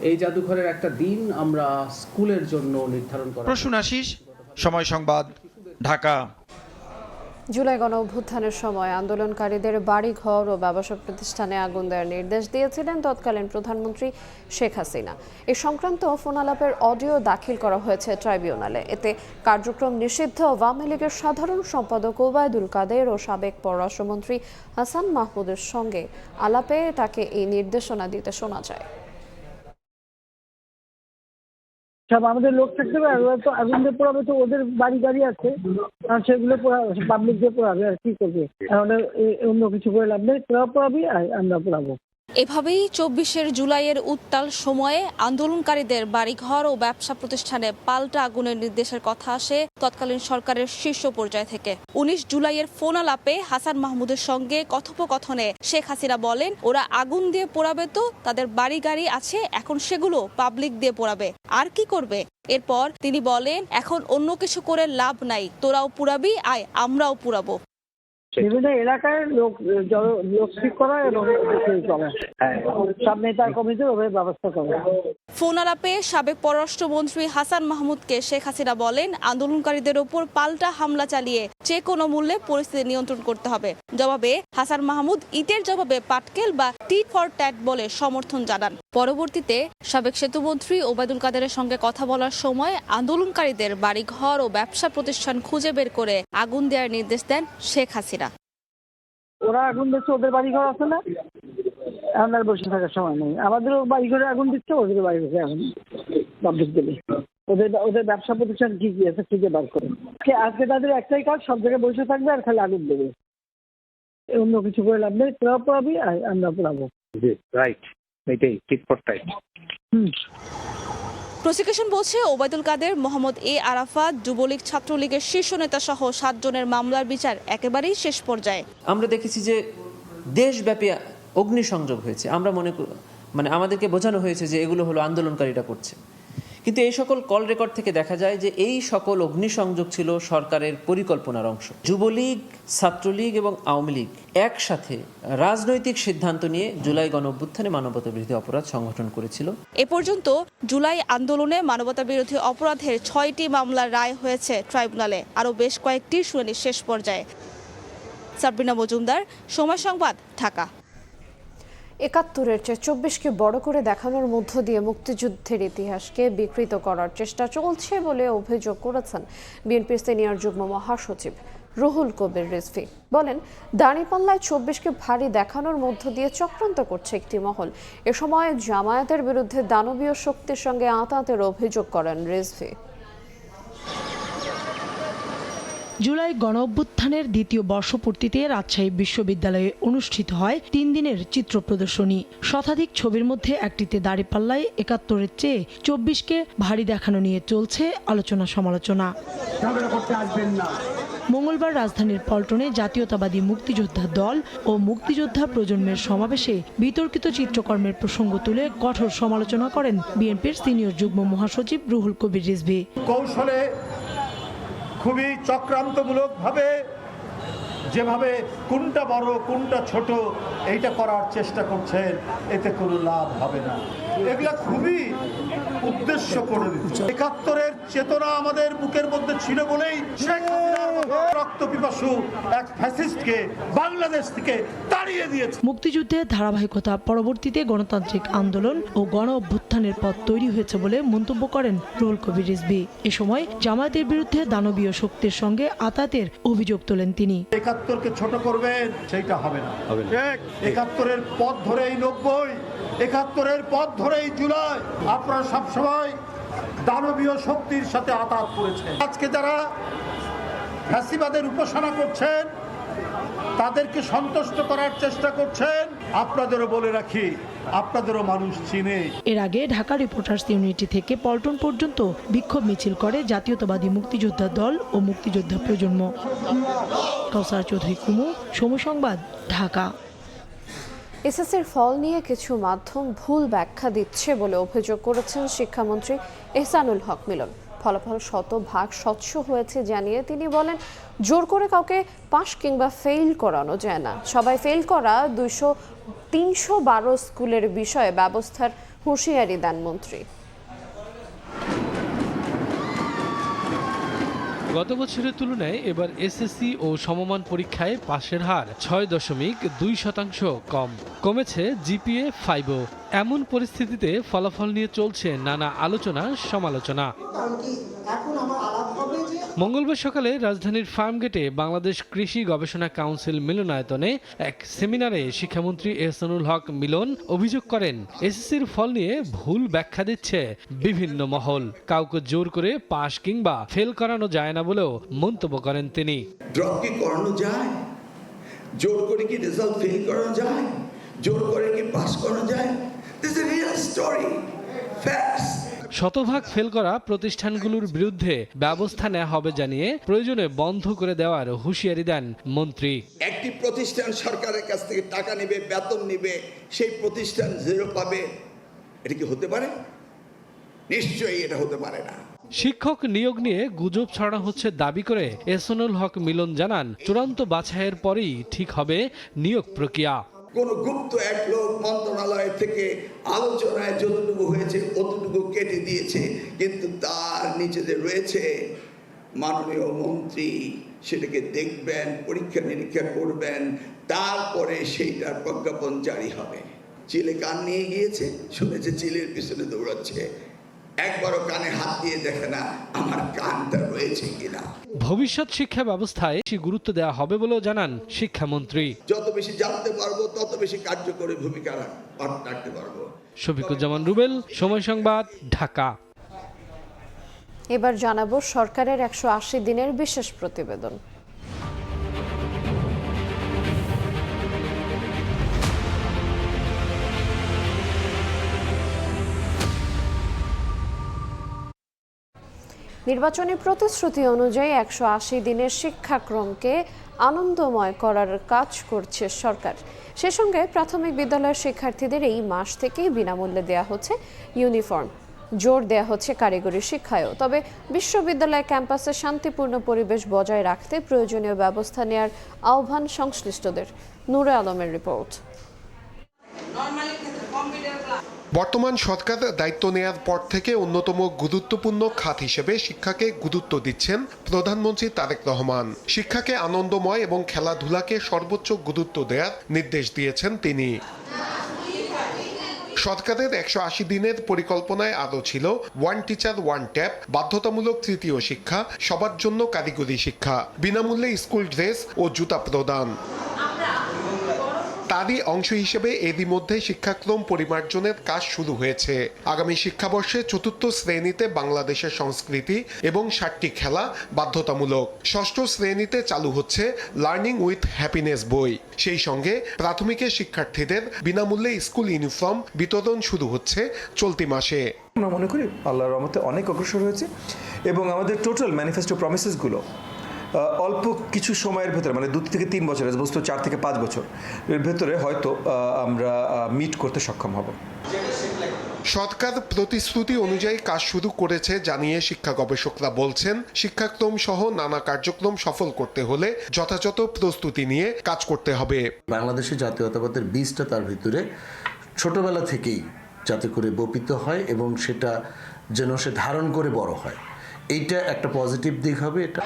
[SPEAKER 22] এই জাদুঘরের একটা দিন আমরা স্কুলের জন্য নির্ধারণ করা।
[SPEAKER 21] প্রসূন আশিস, সময় সংবাদ, ঢাকা।
[SPEAKER 1] জুলাই গণ অভ্যুত্থানের সময় আন্দোলনকারীদের বাড়ি ঘর ও ব্যবসা প্রতিষ্ঠানে আগুন দেওয়ার নির্দেশ দিয়েছিলেন তৎকালীন প্রধানমন্ত্রী শেখ হাসিনা। এ সংক্রান্ত ফোনালাপের অডিও দাখিল করা হয়েছে ট্রাইব্যুনালে। এতে কার্যক্রম নিষিদ্ধ আওয়ামী লীগের সাধারণ সম্পাদক ওবায়দুল কাদের ও সাবেক পররাষ্ট্রমন্ত্রী হাসান মাহমুদের সঙ্গে আলাপে তাকে এই নির্দেশনা দিতে শোনা যায়।
[SPEAKER 3] সব আমাদের লোক থাকতে হবে, ওরা তো আগুন দিয়ে পোড়াবে, তো ওদের বাড়ি গাড়ি আছে, সেগুলো পাবলিক দিয়ে পোড়াবে, আর কি করবে? অন্য কিছু করে লাভ নেই, তোরা পোড়াবি আর আমরা পোড়াবো।
[SPEAKER 4] এভাবেই ২৪ জুলাইয়ের উত্তাল সময়ে আন্দোলনকারীদের বাড়িঘর ও ব্যবসা প্রতিষ্ঠানে পাল্টা আগুনের নির্দেশের কথা আসে তৎকালীন সরকারের শীর্ষ পর্যায় থেকে। ১৯ জুলাইয়ের ফোন আলাপে হাসান মাহমুদের সঙ্গে কথোপকথনে শেখ হাসিনা বলেন, ওরা আগুন দিয়ে পোড়াবে, তো তাদের বাড়ি গাড়ি আছে, এখন সেগুলো পাবলিক দিয়ে পোড়াবে, আর কি করবে? এরপর তিনি বলেন, এখন অন্য কিছু করে লাভ নাই, তোরাও পুরাবি, আয় আমরাও পুরাবো।
[SPEAKER 3] বিভিন্ন এলাকায় লোক ঠিক করা এবং সব নেতা কমিটির ওভাবে ব্যবস্থা করা।
[SPEAKER 4] ফোন আলাপে সাবেক পররাষ্ট্রমন্ত্রী হাসান মাহমুদকে শেখ হাসিনা বলেন, আন্দোলনকারীদের ওপর পাল্টা হামলা চালিয়ে যে কোনো মূল্যে পরিস্থিতি নিয়ন্ত্রণ করতে হবে। জবাবে হাসান মাহমুদ ইটের জবাবে পাটকেল বা টিট ফর ট্যাট বলে সমর্থন জানান। পরবর্তীতে সাবেক সেতুমন্ত্রী ওবায়দুল কাদেরের সঙ্গে কথা বলার সময় আন্দোলনকারীদের বাড়িঘর ও ব্যবসা প্রতিষ্ঠান খুঁজে বের করে আগুন দেওয়ার নির্দেশ দেন শেখ হাসিনা।
[SPEAKER 3] ওরা আগুন দিচ্ছে, ওদের বাড়িঘর আছে না, আমাদের বসে থাকার সময় নেই। আমাদেরও বাড়িঘরে আগুন দিচ্ছে, ওদের বাড়িঘরে আগুন পাবলিক দেবে। ওদের ব্যবসা প্রতিষ্ঠান কি কি আছে খুঁজে বার করে। আজকে তাদের একটাই কাজ, সব জায়গায় বসে থাকবে আর খালি আগুন দেবে, অন্য কিছু করে লাভ নেই, তোরা পোড়াবি আর আমরা পোড়াবো।
[SPEAKER 23] রাইট, এটাই ঠিক রাইট।
[SPEAKER 4] প্রসিকিউশন বলছে, ওবায়দুল কাদের, মোহাম্মদ এ আরাফাত, যুবলীগ, ছাত্রলীগের শীর্ষ নেতা সহ 7 জনের মামলার বিচার একেবারেই শেষ পর্যায়ে।
[SPEAKER 24] আমরা দেখেছি যে দেশব্যাপী অগ্নিসংযোগ হয়েছে। আমরা আমাদেরকে বোঝানো হয়েছে যে এগুলো হলো আন্দোলনকারীরা করছে, কিন্তু এই সকল কল রেকর্ড থেকে দেখা যায় যে এই সকল অগ্নিসংযোগ ছিল সরকারের পরিকল্পনার অংশ। যুবলীগ, ছাত্রলীগ এবং আওয়ামী লীগ একসাথে রাজনৈতিক সিদ্ধান্ত নিয়ে জুলাই গণঅভ্যুত্থানে মানবতা বিরোধী অপরাধ সংগঠন করেছিল।
[SPEAKER 4] এ পর্যন্ত জুলাই আন্দোলনে মানবতা বিরোধী অপরাধের 6টি মামলার রায় হয়েছে ট্রাইব্যুনালে, আরও বেশ কয়েকটি শুনানি শেষ পর্যায়ে। সাবরিনা মজুমদার, সময় সংবাদ, ঢাকা।
[SPEAKER 1] ৭১-এর চেয়ে ২৪কে বড় করে দেখানোর মধ্য দিয়ে মুক্তিযুদ্ধের ইতিহাসকে বিকৃত করার চেষ্টা চলছে বলে অভিযোগ করেছেন বিএনপির সিনিয়র যুগ্ম মহাসচিব রুহুল কবির রিজভী। বলেন, দাঁড়িপাল্লায় ২৪কে ভারী দেখানোর মধ্য দিয়ে চক্রান্ত করছে একটি মহল। এ সময় জামায়াতের বিরুদ্ধে দানবীয় শক্তির সঙ্গে আঁতাতের অভিযোগ করেন রিজভী।
[SPEAKER 25] জুলাই গণঅভ্যুত্থানের দ্বিতীয় বর্ষপূর্তিতে রাজশাহী বিশ্ববিদ্যালয়ে অনুষ্ঠিত হয় 3 দিনের চিত্র প্রদর্শনী। শতাধিক ছবির মধ্যে একটিতে দাঁড়িপাল্লায় ৭১-এর চেয়ে ২৪কে ভারী দেখানো নিয়ে চলছে আলোচনা সমালোচনা। মঙ্গলবার রাজধানীর পল্টনে জাতীয়তাবাদী মুক্তিযোদ্ধা দল ও মুক্তিযোদ্ধা প্রজন্মের সমাবেশে বিতর্কিত চিত্রকর্মের প্রসঙ্গ তুলে কঠোর সমালোচনা করেন বিএনপির সিনিয়র যুগ্ম মহাসচিব রুহুল কবির রিজভী।
[SPEAKER 26] কৌশলে খুবই চক্রান্তমূলকভাবে যেভাবে কোনটা বড় কোনটা ছোট এইটা করার চেষ্টা করছেন, এতে কোনো লাভ হবে না। এগুলা খুবই উদ্দেশ্য করে দিচ্ছে। ৭১-এর চেতনা আমাদের বুকের মধ্যে ছিল বলেই শেখ হাসিনার মতো রক্তপিপাসু এক ফ্যাসিস্টকে বাংলাদেশ থেকে তাড়িয়ে দিয়েছে।
[SPEAKER 25] মুক্তিযুদ্ধের ধারাবাহিকতা পরবর্তীতে গণতান্ত্রিক আন্দোলন ও গণ অভ্যুত্থানের পথ তৈরি হয়েছে বলে মন্তব্য করেন রুহুল কবির রিজভী। এ সময় জামায়াতের বিরুদ্ধে দানবীয় শক্তির সঙ্গে আঁতাতের অভিযোগ তোলেন তিনি।
[SPEAKER 26] ৭১-কে ছোট করবেন, সেইটা হবে না। ৭১-এর পথ ধরেই ৯০, ৭১-এর পথ ধরেই জুলাই। আপনারা সবসময় দানবীয় শক্তির সাথে আঘাত করেছেন। আজকে যারা ফ্যাসিবাদের উপাসনা করছেন, তাদেরকে সন্তুষ্ট করার চেষ্টা করছেন, আপনাদেরও বলে রাখি, আপনাদেরও মানুষ চিনে।
[SPEAKER 25] এর আগে ঢাকা রিপোর্টার্স ইউনিটি থেকে পল্টন পর্যন্ত বিক্ষোভ মিছিল করে জাতীয়তাবাদী মুক্তিযোদ্ধা দল ও মুক্তিযোদ্ধা প্রজন্ম। কাউসার চৌধুরী কুমু, সময় সংবাদ, ঢাকা।
[SPEAKER 1] এসএসসির ফল নিয়ে কিছু মাধ্যম ভুল ব্যাখ্যা দিচ্ছে বলে অভিযোগ করেছেন শিক্ষামন্ত্রী এহসানুল হক মিলন। ফলাফল 100% স্বচ্ছ হয়েছে জানিয়ে তিনি বলেন, জোর করে কাউকে পাস কিংবা ফেল করানো যায় না। সবাই ফেল করা 312 স্কুলের বিষয়ে ব্যবস্থার হুঁশিয়ারি দেন মন্ত্রী।
[SPEAKER 5] গত বছরের তুলনায় এবার এসএসসি ও সমমান পরীক্ষায় পাশের হার 6.2% কম। কমেছে জিপিএ 5ও। এমন পরিস্থিতিতে ফলাফল নিয়ে চলছে নানা আলোচনা সমালোচনা। মঙ্গলবার সকালে রাজধানীর ফার্মগেটে বাংলাদেশ কৃষি গবেষণা কাউন্সিল মিলনায়তনে এক সেমিনারে শিক্ষামন্ত্রী এহসানুল হক মিলন অভিযোগ করেন, এসএসসির ফল নিয়ে ভুল ব্যাখ্যা দিচ্ছে বিভিন্ন মহল। কাউকে জোর করে পাশ কিংবা ফেল করানো যায় না বলেও মন্তব্য করেন তিনি।
[SPEAKER 6] ড্রপ কি করানো যায়? জোর করে কি রেজাল্ট ফেল করানো যায়? জোর করে কি পাস করানো যায়? This is a real story, facts.
[SPEAKER 5] শতভাগ ফেল করা প্রতিষ্ঠানগুলোর বিরুদ্ধে ব্যবস্থা নেওয়া হবে জানিয়ে প্রয়োজনে বন্ধ করে দেওয়ার হুঁশিয়ারি দেন মন্ত্রী।
[SPEAKER 6] একটি প্রতিষ্ঠান সরকারের কাছ থেকে টাকা নেবে, বেতন নেবে, সেই প্রতিষ্ঠান জিরো পাবে, এটা কি হতে পারে? নিশ্চয়ই এটা হতে পারে না।
[SPEAKER 5] শিক্ষক নিয়োগ নিয়ে গুজব ছড়ানো হচ্ছে দাবি করে এহসানুল হক মিলন জানান, চূড়ান্ত বাছাইয়ের পরেই ঠিক হবে নিয়োগ প্রক্রিয়া।
[SPEAKER 6] কোন গুপ্ত এক লোক মন্ত্রণালয় থেকে আলোচনায় যতটুকু হয়েছে অতটুকু কেটে দিয়েছে, কিন্তু তার নিচে যে রয়েছে মাননীয় মন্ত্রী সেটাকে দেখবেন, পরীক্ষা নিরীক্ষা করবেন, তারপরে সেইটার প্রজ্ঞাপন জারি হবে। চিলে কান নিয়ে গিয়েছে, শুনেছে চিলের পিছনে দৌড়াচ্ছে, একবারও কানে হাত দিয়ে দেখে না আমার কানটা রয়েছে কিনা।
[SPEAKER 5] ভবিষ্যৎ শিক্ষা ব্যবস্থায় বেশি গুরুত্ব দেওয়া হবে বলেও জানান শিক্ষামন্ত্রী।
[SPEAKER 6] যত বেশি জানতে পারবো তত বেশি কার্যকরী ভূমিকা রাখতে পারবো।
[SPEAKER 5] শফিকুজ্জামান রুবেল, সময় সংবাদ, ঢাকা।
[SPEAKER 1] এবার জানাবো সরকারের 180 দিনের বিশেষ প্রতিবেদন। নির্বাচনী প্রতিশ্রুতি অনুযায়ী 180 দিনের শিক্ষাক্রমকে আনন্দময় করার কাজ করছে সরকার। সে সঙ্গে প্রাথমিক বিদ্যালয়ের শিক্ষার্থীদের এই মাস থেকেই বিনামূল্যে দেয়া হচ্ছে ইউনিফর্ম। জোর দেয়া হচ্ছে কারিগরি শিক্ষায়ও। তবে বিশ্ববিদ্যালয় ক্যাম্পাসে শান্তিপূর্ণ পরিবেশ বজায় রাখতে প্রয়োজনীয় ব্যবস্থা নেওয়ার আহ্বান সংশ্লিষ্টদের। নূরে আলমের রিপোর্ট।
[SPEAKER 17] বর্তমান সরকার দায়িত্ব নেয়ার পর থেকে অন্যতম গুরুত্বপূর্ণ খাত হিসেবে শিক্ষাকে গুরুত্ব দিচ্ছেন প্রধানমন্ত্রী তারেক রহমান। শিক্ষাকে আনন্দময় এবং খেলাধুলাকে সর্বোচ্চ গুরুত্ব দেওয়ার নির্দেশ দিয়েছেন তিনি। সরকারের 180 দিনের পরিকল্পনায় আরও ছিল ওয়ান টিচার ওয়ান ট্যাব, বাধ্যতামূলক তৃতীয় শিক্ষা, সবার জন্য কারিগরি শিক্ষা, বিনামূল্যে স্কুল ড্রেস ও জুতা প্রদান। তারই অংশ হিসেবে এরই মধ্যে শিক্ষাক্রম পরিমার্জনের কাজ শুরু হয়েছে। আগামী শিক্ষাবর্ষে 4র্থ শ্রেণীতে বাংলাদেশের সংস্কৃতি এবং 60টি খেলা বাধ্যতামূলক। ষষ্ঠ শ্রেণীতে চালু হচ্ছে লার্নিং উইথ হ্যাপিনেস বই। সেই সঙ্গে প্রাথমিকের শিক্ষার্থীদের বিনামূল্যে স্কুল ইউনিফর্ম বিতরণ শুরু হচ্ছে চলতি মাসে।
[SPEAKER 7] আমরা মনে করি আল্লাহর রহমতে অনেক অগ্রসর হয়েছে এবং আমাদের টোটাল ম্যানিফেস্টো প্রমিসেসগুলো অল্প কিছু সময়ের ভেতরে, মানে 2 থেকে 3 বছর, বস্তু 4 থেকে 5 বছর এর ভেতরে হয়তো আমরা মিট করতে সক্ষম হব।
[SPEAKER 17] সরকার প্রতিশ্রুতি অনুযায়ী কাজ শুরু করেছে জানিয়ে শিক্ষা গবেষকরা বলছেন, শিক্ষাক্রম সহ নানা কার্যক্রম সফল করতে হলে যথাযথ প্রস্তুতি নিয়ে কাজ করতে হবে।
[SPEAKER 9] বাংলাদেশের জাতীয়তাবাদের বীজটা তার ভিতরে ছোটবেলা থেকেই যাতে করে বপিত হয় এবং সেটা যেন সে ধারণ করে বড় হয়, এইটা একটা পজিটিভ দিক হবে। এটা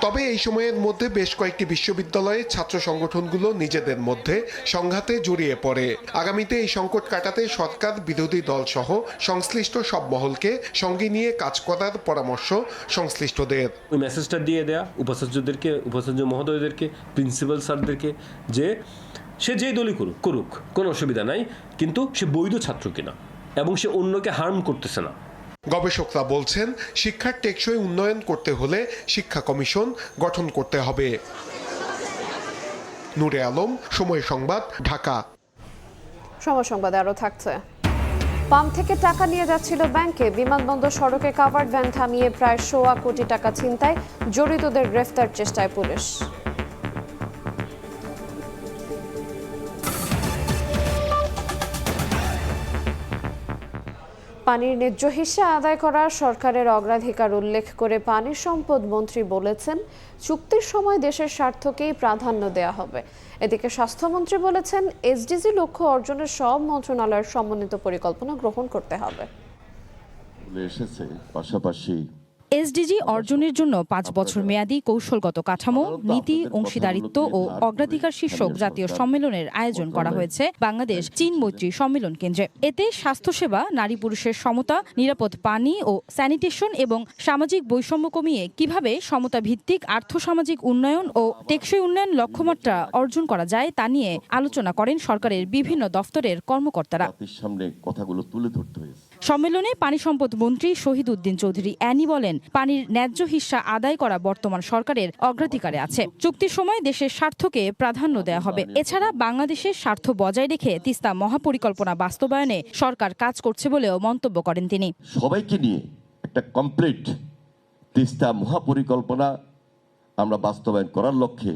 [SPEAKER 17] তবে এই সময়ের মধ্যে বেশ কয়েকটি বিশ্ববিদ্যালয়ে ছাত্র সংগঠনগুলো নিজেদের মধ্যে সংঘাতে জড়িয়ে পড়ে। আগামীতে এই সংকট কাটাতে সরকার, বিরোধী দল সহ সংশ্লিষ্ট সব মহলকে সঙ্গে নিয়ে কাজ করার পরামর্শ সংশ্লিষ্টদের।
[SPEAKER 10] ওই মেসেজটা দিয়ে দেয়া উপাচার্যদেরকে, উপাচার্য মহোদয়দেরকে, প্রিন্সিপাল স্যারদেরকে যে সে যেই দলই করুক কোনো অসুবিধা নাই, কিন্তু সে বৈধ ছাত্র কিনা এবং সে অন্যকে হার্ম করতেছে না।
[SPEAKER 17] গবেষকরা বলছেন, শিক্ষার টেকসই উন্নয়ন করতে হলে শিক্ষা কমিশন গঠন করতে হবে। নূরে আলম, সময় সংবাদ, ঢাকা।
[SPEAKER 1] সময় সংবাদে আরও থাকছে। পাম্প থেকে টাকা নিয়ে যাচ্ছিল ব্যাংকে, বিমানবন্দর সড়কে কাভার্ড ভ্যান থামিয়ে প্রায় 1.25 কোটি টাকা ছিনতাই, জড়িতদের গ্রেফতার চেষ্টায় পুলিশ। পানির ন্যায্য হিস্যা আদায় করা সরকারের অগ্রাধিকার উল্লেখ করে পানি সম্পদ মন্ত্রী বলেছেন, চুক্তির সময় দেশের স্বার্থকেই প্রাধান্য দেওয়া হবে। এদিকে স্বাস্থ্যমন্ত্রী বলেছেন, এসডিজি লক্ষ্য অর্জনের সব মন্ত্রণালয়ের সমন্বিত পরিকল্পনা গ্রহণ করতে হবে।
[SPEAKER 12] এসেছে পাশাপাশি
[SPEAKER 4] এসডিজি অর্জনের জন্য 5 বছর মেয়াদী কৌশলগত কাঠামো, নীতি, অংশীদারিত্ব ও অগ্রাধিকার শীর্ষক জাতীয় সম্মেলনের আয়োজন করা হয়েছে বাংলাদেশ চীন মৈত্রী সম্মেলন কেন্দ্রে। এতে স্বাস্থ্যসেবা, নারী পুরুষের সমতা, নিরাপদ পানি ও স্যানিটেশন এবং সামাজিক বৈষম্য কমিয়ে কিভাবে সমতা ভিত্তিক আর্থসামাজিক উন্নয়ন ও টেকসই উন্নয়ন লক্ষ্যমাত্রা অর্জন করা যায় তা নিয়ে আলোচনা করেন সরকারের বিভিন্ন দফতরের কর্মকর্তারা।
[SPEAKER 2] সামনে কথাগুলো তুলে ধরতে হয়েছে।
[SPEAKER 4] সম্মেলনে পানি সম্পদ মন্ত্রী শহীদ উদ্দিন চৌধুরী অ্যানি বলেন, পানির ন্যায্য হিস্সা আদায় করা বর্তমান সরকারের অগ্রাধিকারে আছে। চুক্তির সময় দেশের স্বার্থকে প্রাধান্য দেওয়া হবে। এছাড়া বাংলাদেশের স্বার্থ বজায় রেখে তিস্তা মহাপরিকল্পনা বাস্তবায়নে সরকার কাজ করছে বলেও মন্তব্য করেন তিনি।
[SPEAKER 2] সবাইকে নিয়ে একটা কমপ্লিট তিস্তা মহাপরিকল্পনা আমরা বাস্তবায়ন করার লক্ষ্যে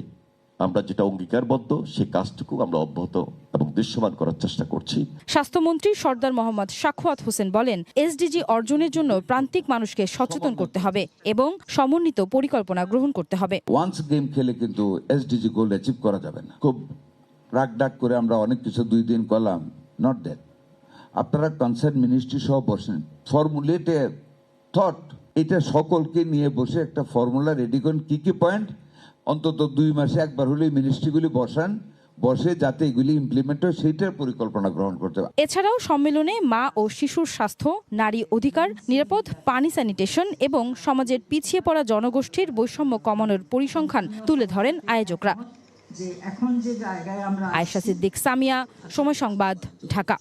[SPEAKER 2] আমরা যেটা অঙ্গীকারবদ্ধ সেই কাজটুকু আমরা অব্যাহত এবং দৃশ্যমান করার চেষ্টা করছি।
[SPEAKER 4] স্বাস্থ্যমন্ত্রী সরদার মোহাম্মদ সাখাওয়াত হোসেন বলেন, এসডিজি অর্জনের জন্য প্রান্তিক মানুষকে সচেতন করতে হবে এবং সমন্বিত পরিকল্পনা গ্রহণ করতে হবে।
[SPEAKER 8] ওয়ান্স গেম খেলে কিন্তু এসডিজি গোল অ্যাচিভ করা যাবে না। খুব রাগ ডাক করে আমরা অনেক কিছু 2 দিন করলাম, নট দ্যাট। আপনারা কনসার্ন মিনিস্ট্রি সহ বসেন, ফর্মুলেট এ থট, এটা সকলকে নিয়ে বসে একটা ফর্মুলা রেডি করেন, কি পয়েন্ট অন্তত 2 মাসে একবার হলে মিনিস্ট্রিগুলি বসে যাতে এগুলি ইমপ্লিমেন্ট হয় সেইটার পরিকল্পনা গ্রহণ করতে হবে।
[SPEAKER 4] এছাড়াও সম্মেলনে মা ও শিশুর স্বাস্থ্য, নারী অধিকার, নিরাপদ পানি, স্যানিটেশন এবং সমাজের পিছিয়ে পড়া জনগোষ্ঠীর বৈষম্য কমানোর পরিসংখ্যান তুলে ধরেন আয়োজকরা। আয়েশা সিদ্দিক, সামিয়া, সময় সংবাদ, ঢাকা।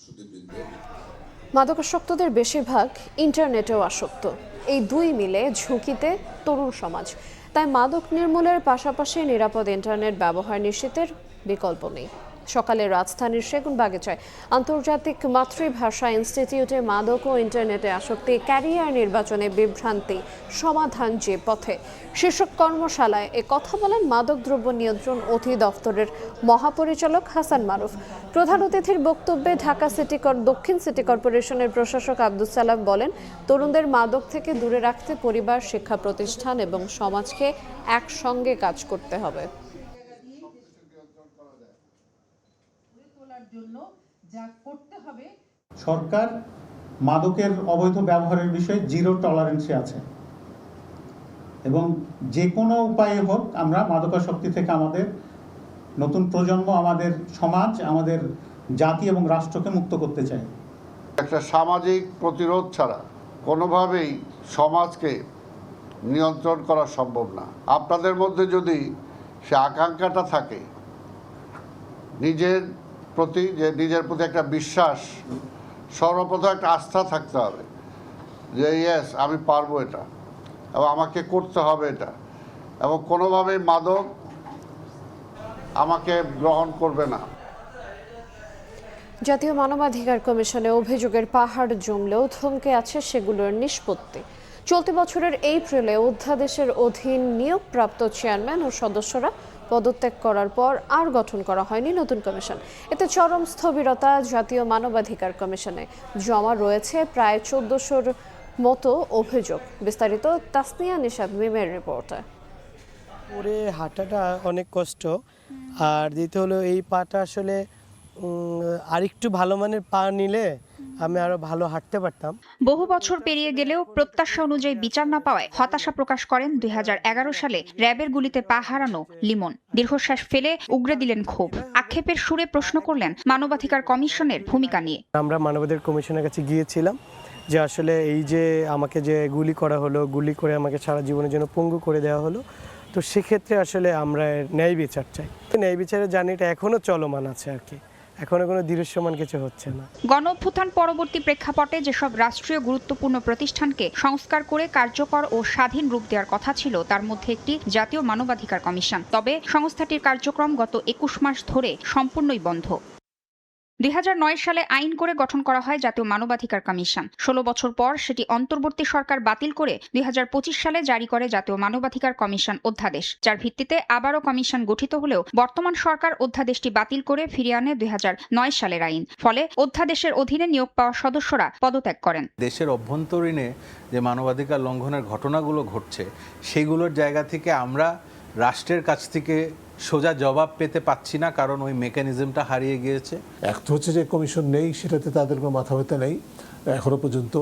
[SPEAKER 1] মাদকাসক্তদের বেশিরভাগ ইন্টারনেটেও আসক্ত। এই 2 মিলে ঝুঁকিতে তরুণ সমাজ। তাই মাদক নির্মূলের পাশাপাশি নিরাপদ ইন্টারনেট ব্যবহার নিশ্চিতের বিকল্প নেই। সকালে রাজধানীর সেগুনবাগিচায় আন্তর্জাতিক মাতৃভাষা ইনস্টিটিউটে মাদক ও ইন্টারনেটে আসক্তি ক্যারিয়ার নির্বাচনে বিভ্রান্তি সমাধান যে পথে শীর্ষক কর্মশালায় কথা বলেন মাদকদ্রব্য নিয়ন্ত্রণ অধিদপ্তরের মহাপরিচালক হাসান মারুফ। প্রধান অতিথির বক্তব্যে ঢাকা দক্ষিণ সিটি কর্পোরেশনের প্রশাসক আব্দুস সালাম বলেন, তরুণদের মাদক থেকে দূরে রাখতে পরিবার, শিক্ষা প্রতিষ্ঠান এবং সমাজকে একসঙ্গে কাজ করতে হবে।
[SPEAKER 26] সরকার মাদকের অবৈধ ব্যবহারের বিষয়ে 0 টলারেন্সে আছে এবং যে কোনো উপায়ে হোক আমরা মাদকাসক্তি থেকে আমাদের নতুন প্রজন্ম, আমাদের সমাজ, আমাদের জাতি এবং রাষ্ট্রকে মুক্ত করতে চাই।
[SPEAKER 12] একটা সামাজিক প্রতিরোধ ছাড়া কোনোভাবেই সমাজকে নিয়ন্ত্রণ করা সম্ভব না। আপনাদের মধ্যে যদি সে আকাঙ্ক্ষাটা থাকে নিজের প্রতি একটা বিশ্বাস, সর্বপ্রথম একটা আস্থা থাকতে হবে যে ইয়েস আমি পারবো এটা এবং আমাকে করতে হবে এটা, এবং কোনোভাবেই মাদক আমাকে গ্রহণ করবে না।
[SPEAKER 1] জাতীয় মানবাধিকার কমিশনে অভিযোগের পাহাড় জমলেও থমকে আছে সেগুলোর নিষ্পত্তি। চলতি বছরের এপ্রিলে অধ্যাদেশের অধীন নিয়োগপ্রাপ্ত চেয়ারম্যান ও সদস্যরা পদত্যাগ করার পর আর গঠন করা হয়নি নতুন কমিশন। এতে চরম স্থবিরতা জাতীয় মানবাধিকার কমিশনে। জমা রয়েছে প্রায় 1400-র মতো অভিযোগ। বিস্তারিত তাসনিয়া নিশাদ মিমের রিপোর্টে।
[SPEAKER 13] পরে হাঁটাটা অনেক কষ্ট, আর দ্বিতীয় হলো এই পাটা আসলে আরেকটু ভালো মানের পা নিলে আমি আরো ভালো হাঁটতে পারতাম।
[SPEAKER 15] বহু বছর পেরিয়ে গেলেও প্রত্যাশা অনুযায়ী বিচার না পাওয়ায় হতাশা প্রকাশ করেন 2011 সালে র্যাবের গুলিতে পা হারানো লিমন। দীর্ঘশ্বাস ফেলে উগরে দিলেন ক্ষোভ। আক্ষেপের সুরে প্রশ্ন করলেন মানবাধিকার কমিশনের ভূমিকা নিয়ে।
[SPEAKER 13] আমরা মানবাধিকার কমিশনের কাছে গিয়েছিলাম যে আসলে এই যে আমাকে যে গুলি করা হলো, গুলি করে আমাকে সারা জীবনের জন্য পঙ্গু করে দেওয়া হলো, তো সেক্ষেত্রে আসলে আমরা ন্যায় বিচার চাই। ন্যায় বিচারের জার্নিটা এখনো চলমান আছে আর কি, এখনো কোনো দৃশ্যমান কিছু হচ্ছে না।
[SPEAKER 15] গণঅভ্যুত্থান পরবর্তী প্রেক্ষাপটে যেসব রাষ্ট্রীয় গুরুত্বপূর্ণ প্রতিষ্ঠানকে সংস্কার করে কার্যকর ও স্বাধীন রূপ দেওয়ার কথা ছিল তার মধ্যে একটি জাতীয় মানবাধিকার কমিশন। তবে সংস্থাটির কার্যক্রম গত 21 মাস ধরে সম্পূর্ণই বন্ধ। 2009 সালে আইন করে গঠন করা হয় জাতীয় মানবাধিকার কমিশন। 16 বছর পর সেটি অন্তর্বর্তী সরকার বাতিল করে 2025 সালে জারি করে জাতীয় মানবাধিকার কমিশন অধ্যাদেশ, যার ভিত্তিতে আবারও কমিশন গঠিত হলেও বর্তমান সরকার অধ্যাদেশটি বাতিল করে ফিরিয়ে আনে 2009 সালের আইন। ফলে অধ্যাদেশের অধীনে নিয়োগ পাওয়া সদস্যরা পদত্যাগ করেন।
[SPEAKER 16] দেশের অভ্যন্তরীণে যে মানবাধিকার লঙ্ঘনের ঘটনাগুলো ঘটছে সেগুলোর জায়গা থেকে আমরা রাষ্ট্রের কাছ থেকে সোজা জবাব পেতে পাচ্ছি না, কারণ ওই মেকানিজমটা হারিয়ে গিয়েছে।
[SPEAKER 27] একটা হচ্ছে যে কমিশন নেই, সেটাতে তাদের কোনো মাথা ব্যথা নেই।
[SPEAKER 26] এখনো পর্যন্ত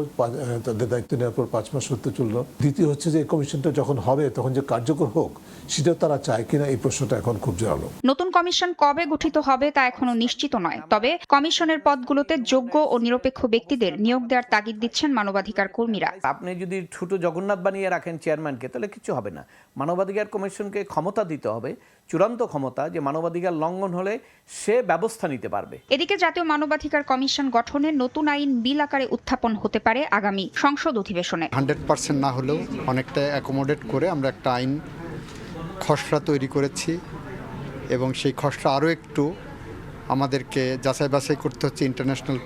[SPEAKER 26] তাদের দায়িত্ব নেওয়ার পর 5 মাস হতে চললো। দ্বিতীয় হচ্ছে যে এই কমিশনটা যখন হবে তখন যে কার্যকর হোক সেটাও তারা চায় কিনা, এই প্রশ্নটা এখন খুব জোরালো।
[SPEAKER 15] নতুন কমিশন কবে গঠিত হবে তা এখনো নিশ্চিত নয়, তবে কমিশনের পদগুলোতে যোগ্য ও নিরপেক্ষ ব্যক্তিদের নিয়োগ দেওয়ার তাগিদ দিচ্ছেন মানবাধিকার কর্মীরা।
[SPEAKER 11] আপনি যদি ছোট জগন্নাথ বানিয়ে রাখেন চেয়ারম্যানকে, তাহলে কিছু হবে না। মানবাধিকার কমিশনকে ক্ষমতা দিতে হবে, চূড়ান্ত ক্ষমতা, যে মানবাধিকার লঙ্ঘন হলে সে ব্যবস্থা নিতে পারবে।
[SPEAKER 15] এদিকে জাতীয় মানবাধিকার কমিশন গঠনের নতুন আইন বিল আকারে উত্থাপন হতে পারে আগামী সংসদ অধিবেশনে।
[SPEAKER 14] 100% না হলেও অনেকটা অ্যাকোমোডেট করে আমরা একটা আইন খসড়া তৈরি করেছি এবং সেই খসড়া আরও একটু আমাদেরকে যাচাই বাছাই করতে হচ্ছে ইন্টারন্যাশনাল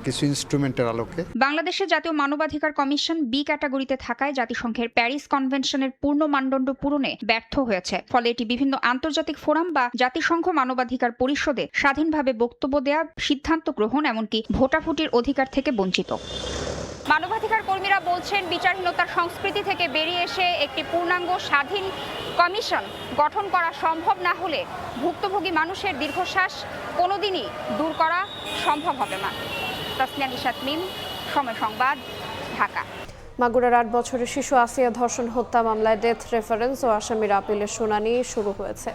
[SPEAKER 14] কিছু ইনস্ট্রুমেন্টের আলোকে।
[SPEAKER 15] বাংলাদেশে জাতীয় মানবাধিকার কমিশন বি ক্যাটাগরিতে থাকায় জাতিসংঘের প্যারিস কনভেনশনের পূর্ণ মানদণ্ড পূরণে ব্যর্থ হয়েছে। ফলে এটি বিভিন্ন আন্তর্জাতিক ফোরাম বা জাতিসংঘ মানবাধিকার পরিষদে স্বাধীনভাবে বক্তব্য দেয়া, সিদ্ধান্ত গ্রহণ, এমনকি ভোটাভুটির অধিকার থেকে বঞ্চিত। মানবাধিকার কর্মীরা বলছেন, বিচারহীনতার সংস্কৃতি থেকে বেরিয়ে এসে একটি পূর্ণাঙ্গ স্বাধীন কমিশন গঠন করা সম্ভব না হলে ভুক্তভোগী মানুষের দীর্ঘশ্বাস কোনোদিনই দূর করা সম্ভব হবে না। তাসনিয়া নিশাত মিম, সময় সংবাদ, ঢাকা।
[SPEAKER 1] মাগুরার 8 বছরের শিশু আসিয়া ধর্ষণ হত্যা মামলায় ডেথ রেফারেন্স ও আসামির আপিলের শুনানি শুরু হয়েছে।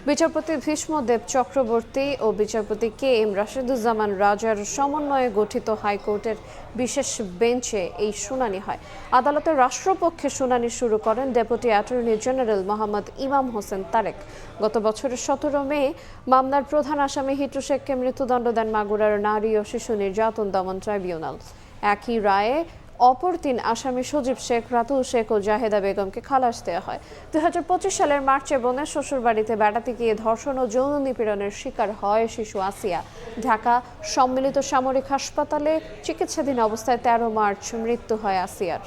[SPEAKER 1] বিচারপতি ভীষ্মদেব চক্রবর্তী ও বিচারপতি কে এম রাশেদুজ্জামান রাজার সমন্বয়ে গঠিত হাইকোর্টের বিশেষ বেঞ্চে এই শুনানি হয়। আদালতের রাষ্ট্রপক্ষে শুনানি শুরু করেন ডেপুটি অ্যাটর্নি জেনারেল মোহাম্মদ ইমাম হোসেন তারেক। গত বছরের 17 মে মামলার প্রধান আসামি হিটু শেখকে মৃত্যুদণ্ড দেন মাগুরার নারী ও শিশু নির্যাতন দমন ট্রাইব্যুনাল। একই রায়ে অপর 3 আসামি সজীব শেখ, রাতুল শেখ ও জাহেদা বেগমকে খালাস দেওয়া হয়। 2025 সালের মার্চে বোনের শ্বশুরবাড়িতে বেড়াতে গিয়ে ধর্ষণ ও যৌন নিপীড়নের শিকার হয় শিশু আসিয়া। ঢাকা সম্মিলিত সামরিক হাসপাতালে চিকিৎসাধীন অবস্থায় 13 মার্চ মৃত্যু হয় আসিয়ার।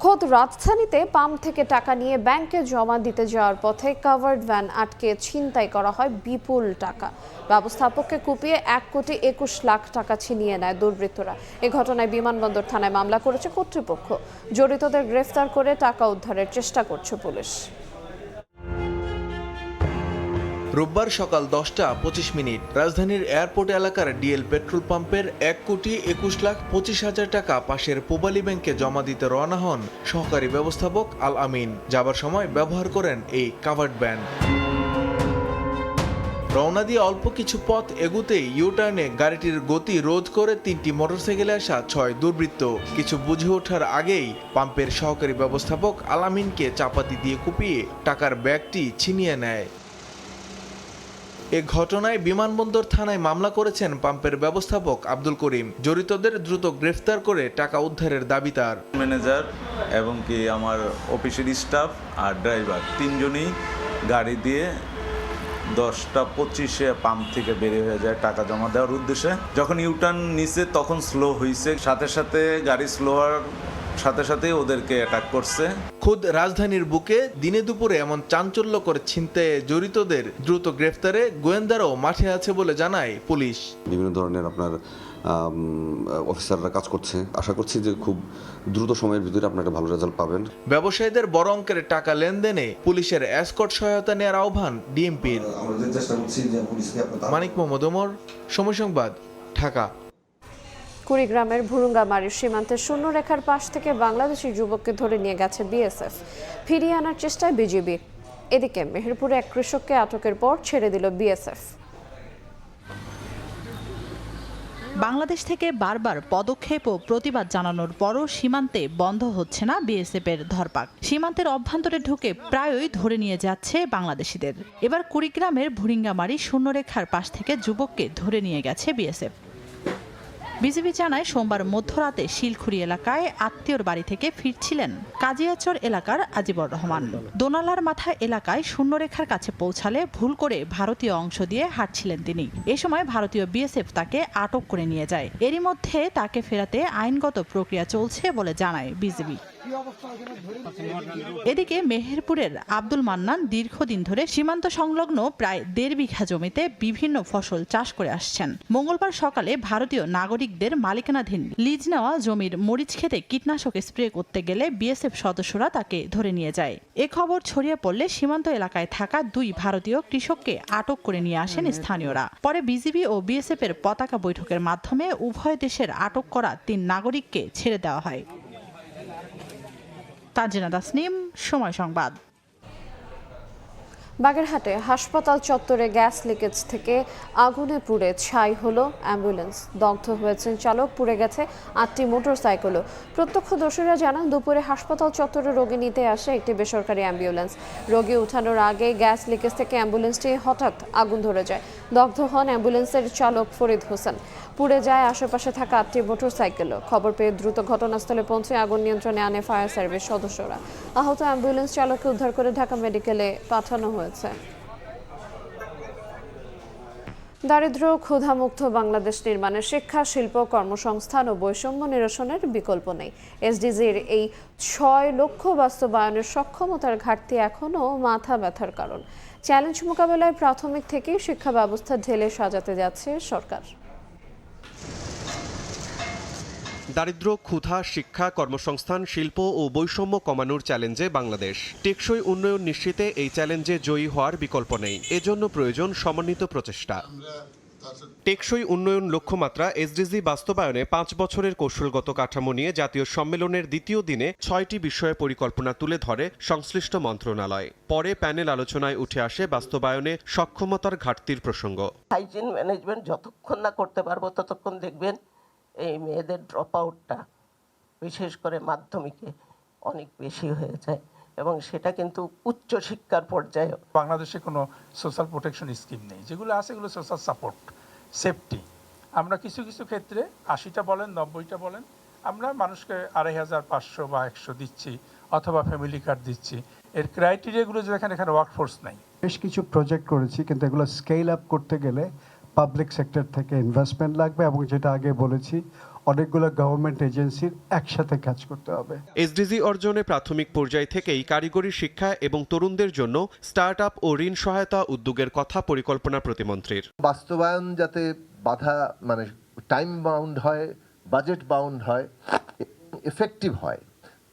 [SPEAKER 1] খোদ রাজধানীতে পাম্প থেকে টাকা নিয়ে ব্যাংকে জমা দিতে যাওয়ার পথে কাভার্ড ভ্যান আটকে ছিনতাই করা হয় বিপুল টাকা। ব্যবস্থাপককে কুপিয়ে 1,21,00,000 টাকা ছিনিয়ে নেয় দুর্বৃত্তরা। এ ঘটনায় বিমানবন্দর থানায় মামলা করেছে কর্তৃপক্ষ। জড়িতদের গ্রেফতার করে টাকা উদ্ধারের চেষ্টা করছে পুলিশ।
[SPEAKER 18] রোববার সকাল 10:25 রাজধানীর এয়ারপোর্ট এলাকার ডিএল পেট্রোল পাম্পের 1,21,25,000 টাকা পাশের পূবালী ব্যাংকে জমা দিতে রওনা হন সহকারী ব্যবস্থাপক আল আমিন। যাবার সময় ব্যবহার করেন এই কাভার্ড ভ্যান। রওনা দিয়ে অল্প কিছু পথ এগুতেই ইউটার্নে গাড়িটির গতি রোধ করে 3টি মোটরসাইকেলে আসা 6 দুর্বৃত্ত কিছু বুঝে ওঠার আগেই পাম্পের সহকারী ব্যবস্থাপক আল আমিনকে চাপাতি দিয়ে কুপিয়ে টাকার ব্যাগটি ছিনিয়ে নেয়। এ ঘটনায় বিমানবন্দর থানায় মামলা করেছেন পাম্পের ব্যবস্থাপক আব্দুল করিম। জড়িতদের দ্রুত গ্রেফতার করে টাকা উদ্ধারের দাবি তার।
[SPEAKER 19] ম্যানেজার এবং কি আমার অফিসের স্টাফ আর ড্রাইভার 3 জনই গাড়ি দিয়ে 10:25 পাম্প থেকে বেরিয়ে হয়ে যায় টাকা জমা দেওয়ার উদ্দেশ্যে। যখন ইউটার্ন নিচে তখন স্লো হয়েছে, সাথে সাথে গাড়ি স্লো হওয়ার সাথে সাথে ওদেরকে অ্যাটাক করছে।
[SPEAKER 18] খোদ রাজধানীর বুকে দিনে দুপুরে এমন চাঞ্চল্যকর ছিনতাইয়ে জড়িতদের দ্রুত গ্রেফতারে গোয়েন্দারাও মাঠে আছে বলে জানায় পুলিশ।
[SPEAKER 20] বিভিন্ন ধরনের আপনার অফিসাররা কাজ করছে। আশা করছি যে খুব দ্রুত সময়ের ভিতরে আপনারা ভালো রেজাল্ট পাবেন।
[SPEAKER 18] ব্যবসায়ীদের বড় অঙ্কের টাকা লেনদেনে পুলিশের এসকর্ট সহায়তা নেওয়ার আহ্বান ডিএমপির। মানিক মোহাম্মদ ওমর, সময় সংবাদ, ঢাকা।
[SPEAKER 1] কুড়িগ্রামের ভুরুঙ্গামারীর সীমান্তের শূন্যরেখার পাশ থেকে বাংলাদেশি যুবককে ধরে নিয়ে গেছে বিএসএফ। ফিরিয়ে আনার চেষ্টায় বিজিবি। এদিকে মেহেরপুরে এক কৃষককে আটকের পর ছেড়ে দিল বিএসএফ।
[SPEAKER 22] বাংলাদেশ থেকে বারবার পদক্ষেপ ও প্রতিবাদ জানানোর পরও সীমান্তে বন্ধ হচ্ছে না বিএসএফের ধরপাক। সীমান্তের অভ্যন্তরে ঢুকে প্রায়ই ধরে নিয়ে যাচ্ছে বাংলাদেশিদের। এবার কুড়িগ্রামের ভুরুঙ্গামারী শূন্যরেখার পাশ থেকে যুবককে ধরে নিয়ে গেছে বিএসএফ। বিজিবি জানায় সোমবার মধ্যরাতে শিলখুড়ি এলাকায় আত্মীয়র বাড়ি থেকে ফিরছিলেন কাজিয়াচর এলাকার আজিবর রহমান। দোনালার মাথা এলাকায় শূন্যরেখার কাছে পৌঁছালে ভুল করে ভারতীয় অংশ দিয়ে হাঁটছিলেন তিনি। এ সময় ভারতীয় বিএসএফ তাকে আটক করে নিয়ে যায়। এরই মধ্যে তাকে ফেরাতে আইনগত প্রক্রিয়া চলছে বলে জানায় বিজিবি। এদিকে মেহেরপুরের আব্দুল মান্নান দীর্ঘদিন ধরে সীমান্ত সংলগ্ন প্রায় 1.5 বিঘা জমিতে বিভিন্ন ফসল চাষ করে আসছেন। মঙ্গলবার সকালে ভারতীয় নাগরিকদের মালিকানাধীন লিজ নেওয়া জমির মরিচ খেতে কীটনাশক স্প্রে করতে গেলে বিএসএফ সদস্যরা তাকে ধরে নিয়ে যায়। এ খবর ছড়িয়ে পড়লে সীমান্ত এলাকায় থাকা 2 ভারতীয় কৃষককে আটক করে নিয়ে আসেন স্থানীয়রা। পরে বিজিবি ও বিএসএফ এর পতাকা বৈঠকের মাধ্যমে উভয় দেশের আটক করা 3 নাগরিককে ছেড়ে দেওয়া হয়। তানজিনা তাসনিম, সময় সংবাদ।
[SPEAKER 1] বাগেরহাটে হাসপাতাল চত্বরে গ্যাস লিকেজ থেকে আগুনে পুড়ে ছাই হলো অ্যাম্বুলেন্স। দগ্ধ হয়েছেন চালক, পুড়ে গেছে 8টি মোটরসাইকেলও। প্রত্যক্ষদর্শীরা জানান দুপুরে হাসপাতাল চত্বরে রোগী নিতে আসে একটি বেসরকারি অ্যাম্বুলেন্স। রোগী ওঠানোর আগে গ্যাস লিকেজ থেকে অ্যাম্বুলেন্সটি হঠাৎ আগুন ধরে যায়। দগ্ধ হন অ্যাম্বুলেন্সের চালক ফরিদ হোসেন। পুড়ে যায় আশেপাশে থাকা 8টি মোটরসাইকেলও। খবর পেয়ে দ্রুত ঘটনাস্থলে পৌঁছে আগুন নিয়ন্ত্রণে আনে ফায়ার সার্ভিস সদস্যরা। আহত অ্যাম্বুলেন্স চালককে উদ্ধার করে ঢাকা মেডিকেলে পাঠানো হয়েছে। দারিদ্র ক্ষুধামুক্ত বাংলাদেশ নির্মাণে শিক্ষা, শিল্প, কর্মসংস্থান ও বৈষম্য নিরসনের বিকল্প নেই। এসডিজির এই 6 লক্ষ্য বাস্তবায়নের সক্ষমতার ঘাটতি এখনও মাথা ব্যথার কারণ। চ্যালেঞ্জ মোকাবেলায় প্রাথমিক থেকেই শিক্ষা ব্যবস্থা ঢেলে সাজাতে যাচ্ছে সরকার।
[SPEAKER 3] দারিদ্র, ক্ষুধা, শিক্ষা, কর্মসংস্থান, শিল্প ও বৈষম্য কমানোর চ্যালেঞ্জে বাংলাদেশ। টেকসই উন্নয়ন নিশ্চিতে এই চ্যালেঞ্জে জয়ী হওয়ার বিকল্প নেই। এজন্য প্রয়োজন সমন্বিত প্রচেষ্টা। টেকসই উন্নয়ন লক্ষ্যমাত্রা এসডিজি বাস্তবায়নে 5 বছরের কৌশলগত কাঠামো নিয়ে জাতীয় সম্মেলনের দ্বিতীয় দিনে 6টি বিষয়ে পরিকল্পনা তুলে ধরে সংশ্লিষ্ট মন্ত্রণালয়। পরে প্যানেল আলোচনায় উঠে আসে বাস্তবায়নে সক্ষমতার ঘাটতির প্রসঙ্গ।
[SPEAKER 6] হাইজিন ম্যানেজমেন্ট যতক্ষণ না করতে পারবো ততক্ষণ দেখবেন এই মেয়েদের ড্রপ আউটটা বিশেষ করে মাধ্যমিকে অনেক বেশি হয়ে যায়, এবং সেটা কিন্তু উচ্চ শিক্ষার পর্যায়ে।
[SPEAKER 21] বাংলাদেশে কোনো সোশ্যাল প্রোটেকশন স্কিম নেই। যেগুলো আছে এগুলো সোশ্যাল সাপোর্ট, সেফটি। আমরা কিছু কিছু ক্ষেত্রে 80টা বলেন 90টা বলেন আমরা মানুষকে 2500 বা 100 দিচ্ছি, অথবা ফ্যামিলি কার্ড দিচ্ছি। এর ক্রাইটেরিয়াগুলো যেখানে এখানে ওয়ার্কফোর্স নাই।
[SPEAKER 26] বেশ কিছু প্রজেক্ট করেছি, কিন্তু এগুলো স্কেল আপ করতে গেলে পাবলিক সেক্টর থেকে ইনভেস্টমেন্ট লাগবে, এবং যেটা আগে বলেছি অনেকগুলো গভর্নমেন্ট এজেন্সির একসাথে কাজ করতে হবে।
[SPEAKER 3] এসডিজি অর্জনে প্রাথমিক পর্যায় থেকেই কারিগরি শিক্ষা এবং তরুণদের জন্য স্টার্ট আপ ও ঋণ সহায়তা উদ্যোগের কথা পরিকল্পনা প্রতিমন্ত্রীর।
[SPEAKER 23] বাস্তবায়ন যাতে বাধা টাইম বাউন্ড হয়, বাজেট বাউন্ড হয়, এফেক্টিভ হয়,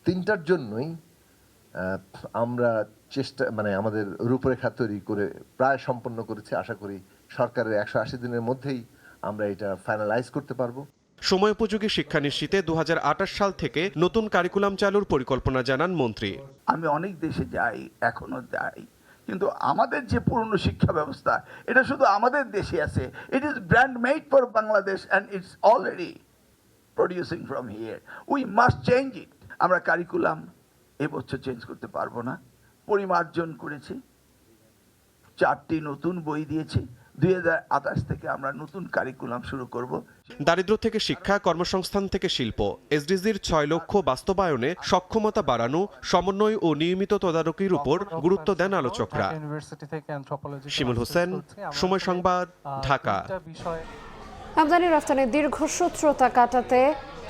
[SPEAKER 23] 3টার জন্যই আমরা চেষ্টা আমাদের রূপরেখা তৈরি করে প্রায় সম্পন্ন করেছি। আশা করি সরকারের 180 দিনের মধ্যেই আমরা এটা ফাইনালাইজ করতে পারবো।
[SPEAKER 3] সময়োপযোগী শিক্ষা নিশ্চিতে 2028 সাল থেকে নতুন কারিকুলাম চালুর পরিকল্পনা জানান মন্ত্রী।
[SPEAKER 24] আমি অনেক দেশে যাই, এখনো যাই, কিন্তু আমাদের যে পুরনো শিক্ষা ব্যবস্থা এটা শুধু আমাদের দেশে আছে। It is brand made for Bangladesh and it's already producing from here. We must change it. আমরা কারিকুলাম এবছর চেঞ্জ করতে পারবো না। পরিমার্জন করেছি, 4টি নতুন বই দিয়েছি। 2028 থেকে আমরা নতুন কারিকুলাম শুরু করব।
[SPEAKER 3] দারিদ্র থেকে শিক্ষা, কর্মসংস্থান থেকে শিল্প, এসডিজির 6 লক্ষ্য বাস্তবায়নে সক্ষমতা বাড়ানো, সমন্বয় ও নিয়মিত তদারকির উপর গুরুত্ব দেন আলোচকরা। শিমুল হোসেন, সময় সংবাদ, ঢাকা।
[SPEAKER 1] আমদানি রপ্তানির দীর্ঘসূত্রতা কাটাতে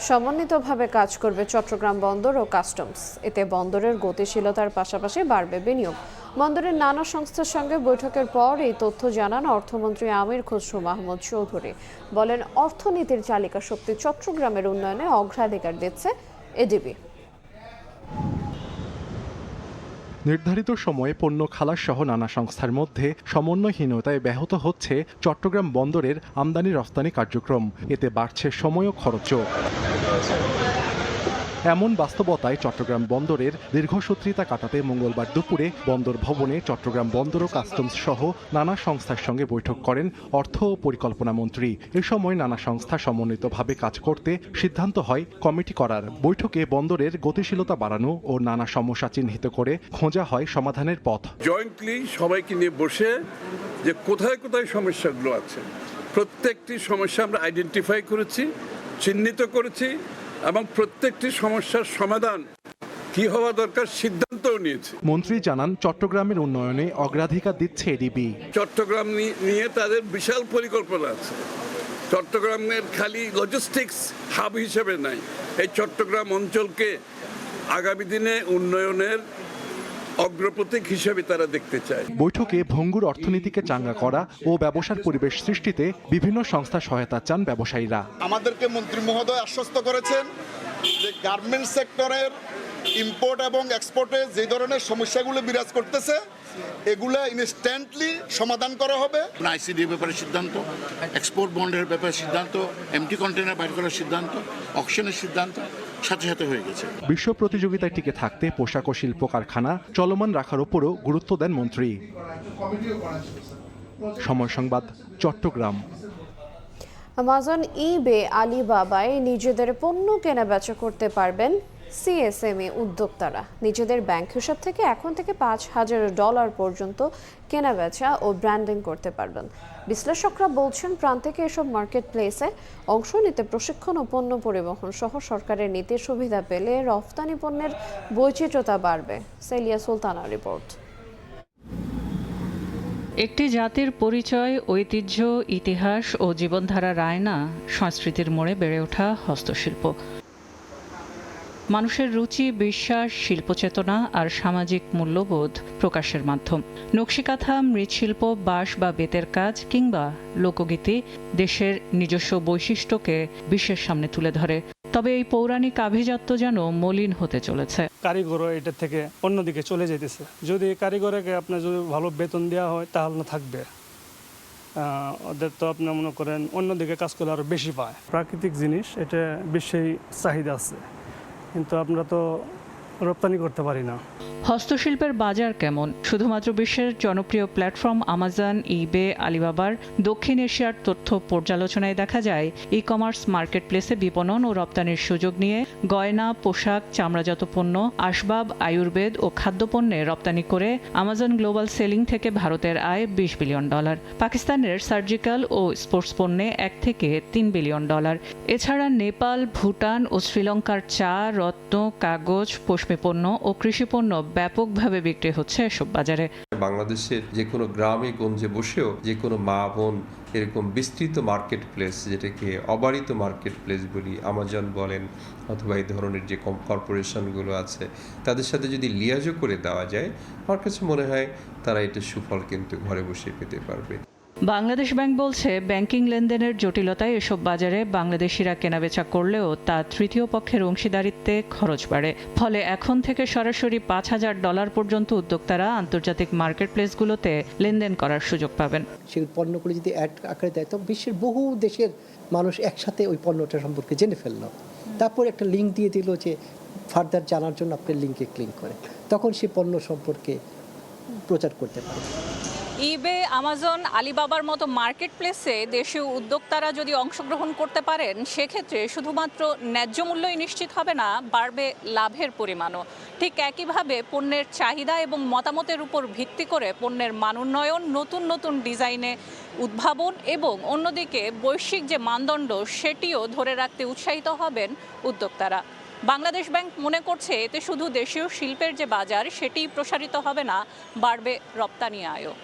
[SPEAKER 1] সমন্বিতভাবে কাজ করবে চট্টগ্রাম বন্দর ও কাস্টমস। এতে বন্দরের গতিশীলতার পাশাপাশি বাড়বে বিনিয়োগ। বন্দরের নানা সংস্থার সঙ্গে বৈঠকের পর এই তথ্য জানান অর্থমন্ত্রী আমির খসরু মাহমুদ চৌধুরী। বলেন, অর্থনীতির চালিকা শক্তি চট্টগ্রামের উন্নয়নে অগ্রাধিকার দিচ্ছে এডিবি।
[SPEAKER 25] নির্ধারিত সময়ে পণ্য খালাস সহ নানা সংস্থার মধ্যে সমন্বয়হীনতায় ব্যাহত হচ্ছে চট্টগ্রাম বন্দরের আমদানি রফতানি কার্যক্রম। এতে বাড়ছে সময় ও খরচও। এমন বাস্তবতায় চট্টগ্রাম বন্দরের দীর্ঘসূত্রিতা কাটাতে মঙ্গলবার দুপুরে বন্দর ভবনে চট্টগ্রাম বন্দর ও কাস্টমস সহ নানা সংস্থার সঙ্গে বৈঠক করেন অর্থ ও পরিকল্পনা মন্ত্রী। এ সময় নানা সংস্থা সমন্বিতভাবে কাজ করতে সিদ্ধান্ত হয় কমিটি করার। বৈঠকে বন্দরের গতিশীলতা বাড়ানো ও নানা সমস্যা চিহ্নিত করে খোঁজা হয় সমাধানের পথ।
[SPEAKER 27] জয়েন্টলি সবাইকে নিয়ে বসে যে কোথায় কোথায় সমস্যাগুলো আছে, প্রত্যেকটি সমস্যা আমরা আইডেন্টিফাই করেছি, চিহ্নিত করেছি, এবং প্রত্যেকটি সমস্যার সমাধান কি হওয়া দরকার সিদ্ধান্তও নিয়েছে।
[SPEAKER 25] মন্ত্রী জানান, চট্টগ্রামের উন্নয়নে অগ্রাধিকার দিচ্ছে এডিবি।
[SPEAKER 27] চট্টগ্রাম নিয়ে তাদের বিশাল পরিকল্পনা আছে। চট্টগ্রামের খালি লজিস্টিক্স হাব হিসেবে নাই, এই চট্টগ্রাম অঞ্চলকে আগামী দিনে উন্নয়নের অগ্রপথিক হিসেবে তারা দেখতে চায়।
[SPEAKER 25] বৈঠকে ভঙ্গুর অর্থনীতিকে চাঙ্গা করা ও ব্যবসার পরিবেশ সৃষ্টিতে বিভিন্ন সংস্থা সহায়তা চান ব্যবসায়ীরা।
[SPEAKER 2] আমাদেরকে মন্ত্রী মহোদয় আশ্বস্ত করেছেন যে গার্মেন্টস সেক্টরের ইম্পোর্ট এবং এক্সপোর্টে যে ধরনের সমস্যাগুলো বিরাজ করতেছে এগুলো ইনস্ট্যান্টলি সমাধান করা হবে।
[SPEAKER 5] আইসিডির ব্যাপারে সিদ্ধান্ত, এক্সপোর্ট বন্ডের ব্যাপারে সিদ্ধান্ত, এমটি কন্টেনার বাইর করার সিদ্ধান্ত, অকশনের সিদ্ধান্ত সাথে সাথে হয়ে গেছে।
[SPEAKER 25] বিশ্ব প্রতিযোগিতায় টিকে থাকতে পোশাক ও শিল্প কারখানা চলমান রাখার উপরও গুরুত্ব দেন মন্ত্রী। সময় সংবাদ, চট্টগ্রাম।
[SPEAKER 1] আমাজন, ইবে, আলিবাবায় নিজেদের পণ্য কেনাবেচা করতে পারবেন সিএসএমই উদ্যোক্তারা। নিজেদের ব্যাংক হিসাব থেকে এখন থেকে $5,000 পর্যন্ত কেনাবেচা ও ব্র্যান্ডিং করতে পারবেন। বিশ্লেষকরা বলছেন প্রান্তিকে এসব মার্কেট প্লেসে অংশ নিতে প্রশিক্ষণ ও পণ্য পরিবহন সহ সরকারের নীতির সুবিধা পেলে রফতানি পণ্যের বৈচিত্র্যতা বাড়বে। সেলিয়া সুলতানা রিপোর্ট।
[SPEAKER 7] একটি জাতির পরিচয়, ঐতিহ্য, ইতিহাস ও জীবনধারার আয়না সংস্কৃতির মোড়ে বেড়ে ওঠা হস্তশিল্প। মানুষের রুচি, বিশ্বাস, শিল্পচেতনা আর সামাজিক মূল্যবোধ প্রকাশের মাধ্যম। নকশিকাঁথা, মৃৎশিল্প, বাঁশ বা বেতের কাজ কিংবা লোকগীতি দেশের নিজস্ব বৈশিষ্ট্যকে বিশ্বের সামনে তুলে ধরে। তবে এই পৌরাণিক আভিজাত্য যেন মলিন হতে চলেছে।
[SPEAKER 8] কারিগরও এটা থেকে অন্যদিকে চলে যেতেছে। যদি কারিগরকে আপনার যদি ভালো বেতন দেওয়া হয় তাহলে না থাকবে, ওদের তো আপনার মনে করেন অন্যদিকে কাজ করলে আরও বেশি পায়। প্রাকৃতিক জিনিস এটা বিশ্বেই চাহিদা আছে, কিন্তু আমরা তো রপ্তানি করতে পারি না।
[SPEAKER 7] হস্তশিল্পের বাজার কেমন? শুধুমাত্র বিশ্বের জনপ্রিয় প্ল্যাটফর্ম আমাজন, ইবে, আলিবাবার দক্ষিণ এশিয়ার তথ্য পর্যালোচনায় দেখা যায় ই কমার্স মার্কেট প্লেসে বিপণন ও রপ্তানির সুযোগ নিয়ে গয়না, পোশাক, চামড়াজাত পণ্য, আসবাব, আয়ুর্বেদ ও খাদ্যপণ্যে রপ্তানি করে আমাজন গ্লোবাল সেলিং থেকে ভারতের আয় $20 বিলিয়ন, পাকিস্তানের সার্জিক্যাল ও স্পোর্টস পণ্যে $1 থেকে $3 বিলিয়ন। এছাড়া নেপাল, ভুটান ও শ্রীলঙ্কার চা, রত্ন, কাগজ, পশমি পণ্য ও কৃষি পণ্য ব্যাপকভাবে বিক্রি হচ্ছে এসব বাজারে।
[SPEAKER 9] বাংলাদেশের যে কোনো গ্রামে গঞ্জে বসেও যে কোনো মা বোন এরকম বিস্তৃত মার্কেট প্লেস, যেটাকে অবারিত মার্কেট প্লেস বলি, আমাজন বলেন অথবা এই ধরনের যে কর্পোরেশনগুলো আছে তাদের সাথে যদি লিয়াজও করে দেওয়া যায়, আমার কাছে মনে হয় তারা এটা সুফল কিন্তু ঘরে বসে পেতে পারবে।
[SPEAKER 7] বাংলাদেশ ব্যাংক বলছে ব্যাংকিং লেনদেনের জটিলতায় এসব বাজারে বাংলাদেশিরা কেনাবেচা করলেও তা তৃতীয় পক্ষের অংশীদারিত্বে খরচ বাড়ে। ফলে এখন থেকে সরাসরি $5,000 পর্যন্ত উদ্যোক্তারা আন্তর্জাতিক মার্কেট প্লেসগুলোতে লেনদেন করার সুযোগ পাবেন।
[SPEAKER 10] সেই পণ্যগুলো যদি অ্যাড আকারে দেয় তো বিশ্বের বহু দেশের মানুষ একসাথে ওই পণ্যটা সম্পর্কে জেনে ফেললো, তারপর একটা লিঙ্ক দিয়ে দিল যে ফার্দার জানার জন্য আপনি লিঙ্কে ক্লিক করেন, তখন সেই পণ্য সম্পর্কে প্রচার করতে পারে।
[SPEAKER 4] ইবে, আমাজন, আলিবাবার মতো মার্কেট প্লেসে দেশীয় উদ্যোক্তারা যদি অংশগ্রহণ করতে পারেন, সেক্ষেত্রে শুধুমাত্র ন্যায্য মূল্যই নিশ্চিত হবে না, বাড়বে লাভের পরিমাণও। ঠিক একইভাবে পণ্যের চাহিদা এবং মতামতের উপর ভিত্তি করে পণ্যের মান উন্নয়ন, নতুন নতুন ডিজাইনে উদ্ভাবন এবং অন্যদিকে বৈশ্বিক যে মানদণ্ড সেটিও ধরে রাখতে উৎসাহিত হবেন উদ্যোক্তারা। বাংলাদেশ ব্যাংক মনে করছে এতে শুধু দেশীয় শিল্পের যে বাজার সেটিই প্রসারিত হবে না, বাড়বে রপ্তানি আয়ও।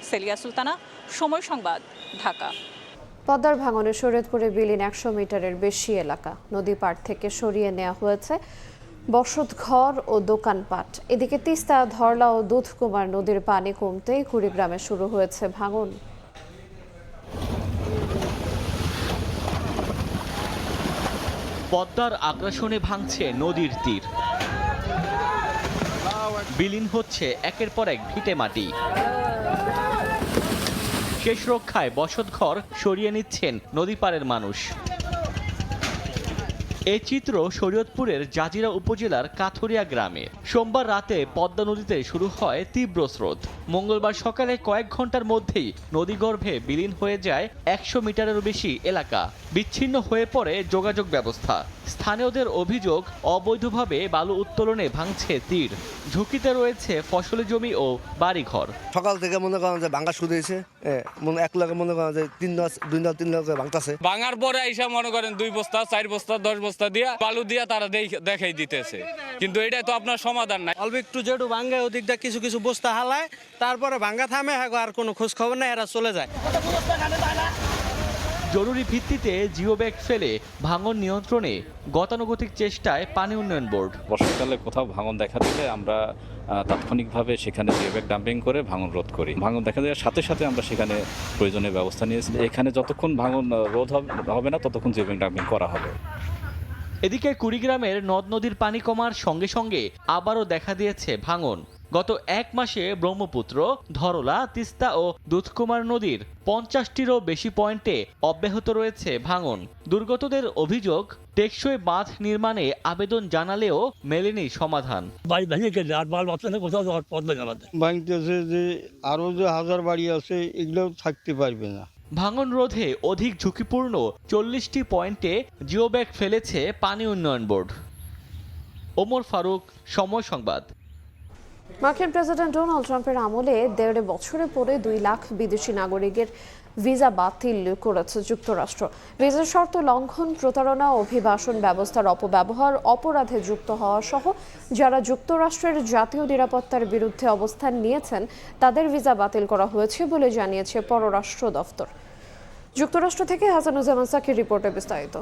[SPEAKER 4] সেলিয়া সুলতানা, সময় সংবাদ, ঢাকা।
[SPEAKER 1] পদ্মার ভাঙনে শরীয়তপুরে বিলীন 100 মিটারের বেশি এলাকা নদী পাড় থেকে সরিয়ে নেওয়া হয়েছে বসতঘর ও দোকানপাট। এদিকে তিস্তা, ধরলা ও দুধকুমার নদীর পানি কমতেই কুড়িগ্রামে শুরু হয়েছে ভাঙন।
[SPEAKER 17] পদ্মার আগ্রাসনে ভাঙছে নদীর তীর, বিলীন হচ্ছে একের পর এক ভিটে মাটি। শেষ রক্ষায় বসতঘর সরিয়ে নিচ্ছেন নদী পাড়ের মানুষ। এই চিত্র শরীয়তপুরের জাজিরা উপজেলার কাথুরিয়া গ্রামে। সোমবার রাতে পদ্মা নদীতে শুরু হয় তীব্র স্রোত। মঙ্গলবার সকালে কয়েক ঘন্টার মধ্যেই নদীগর্ভে বিলীন হয়ে যায় 100 মিটারেরও বেশি এলাকা। বিচ্ছিন্ন হয়ে পড়ে যোগাযোগ ব্যবস্থা। স্থানীয়দের অভিযোগ, অবৈধভাবে বালু উত্তোলনে ভাঙছে তীর। ঝুঁকিতে রয়েছে ফসলি জমি ও বাড়িঘর।
[SPEAKER 28] সকাল থেকে মনে করেন যে ভাঙা শুরু হয়েছে, এক লাখ মনে করেন যে 3 লাখ ভাঙতেছে।
[SPEAKER 29] ভাঙার পরে আইসা মনে করেন 2 বস্তা 4 বস্তা 10 বস্তা দিয়া বালু দিয়া তারা দেখাই দিতেছে, কিন্তু এটা তো আপনার সমাধান নাই।
[SPEAKER 30] অল্প একটু যেটু ভাঙ্গে ওদিকটা কিছু কিছু বস্তা হালায়, তারপরে ভাঙ্গা থামে, আর কোনো খোঁজ খবর নাই, এরা চলে যায়।
[SPEAKER 17] জরুরি ভিত্তিতে জিও ব্যাগ ফেলে ভাঙন নিয়ন্ত্রণে গতানুগতিক চেষ্টায় পানি উন্নয়ন বোর্ড।
[SPEAKER 11] বর্ষাকালে কোথাও ভাঙন দেখা দিলে আমরা তাৎক্ষণিকভাবে সেখানে জিও ব্যাগ ডাম্পিং করে ভাঙন রোধ করি। ভাঙন দেখা দেওয়ার সাথে সাথে আমরা সেখানে প্রয়োজনীয় ব্যবস্থা নিয়েছি। এখানে যতক্ষণ ভাঙন রোধ হবে না ততক্ষণ জিও ব্যাগ ডাম্পিং করা হবে।
[SPEAKER 17] এদিকে কুড়িগ্রামের নদ নদীর পানি কমার সঙ্গে সঙ্গে আবারও দেখা দিয়েছে ভাঙন। গত এক মাসে ব্রহ্মপুত্র, ধরলা, তিস্তা ও দুধকুমার নদীর 50টিরও বেশি পয়েন্টে অব্যাহত রয়েছে ভাঙন। দুর্গতদের অভিযোগ, টেকসই বাঁধ নির্মাণে আবেদন জানালেও মেলেনি সমাধান।
[SPEAKER 12] ভাঙতেছে যে আরো যে হাজার বাড়ি আছে এগুলো থাকতে পারবে না।
[SPEAKER 17] ভাঙন রোধে অধিক ঝুঁকিপূর্ণ 40টি পয়েন্টে জিও ব্যাগ ফেলেছে পানি উন্নয়ন বোর্ড। ওমর ফারুক, সময় সংবাদ।
[SPEAKER 1] মার্কিন প্রেসিডেন্ট ডোনাল্ড ট্রাম্পের আমলে 1.5 বছরে পরে 2 লাখ বিদেশি নাগরিকের ভিসা বাতিল করেছে যুক্তরাষ্ট্র। ভিসার শর্ত লঙ্ঘন, প্রতারণা, অভিবাসন ব্যবস্থার অপব্যবহার, অপরাধে যুক্ত হওয়া সহ যারা যুক্তরাষ্ট্রের জাতীয় নিরাপত্তার বিরুদ্ধে অবস্থান নিয়েছেন তাদের ভিসা বাতিল করা হয়েছে বলে জানিয়েছে পররাষ্ট্র দফতর। যুক্তরাষ্ট্র থেকে হাসানুজ্জামান সাকির রিপোর্টে বিস্তারিত।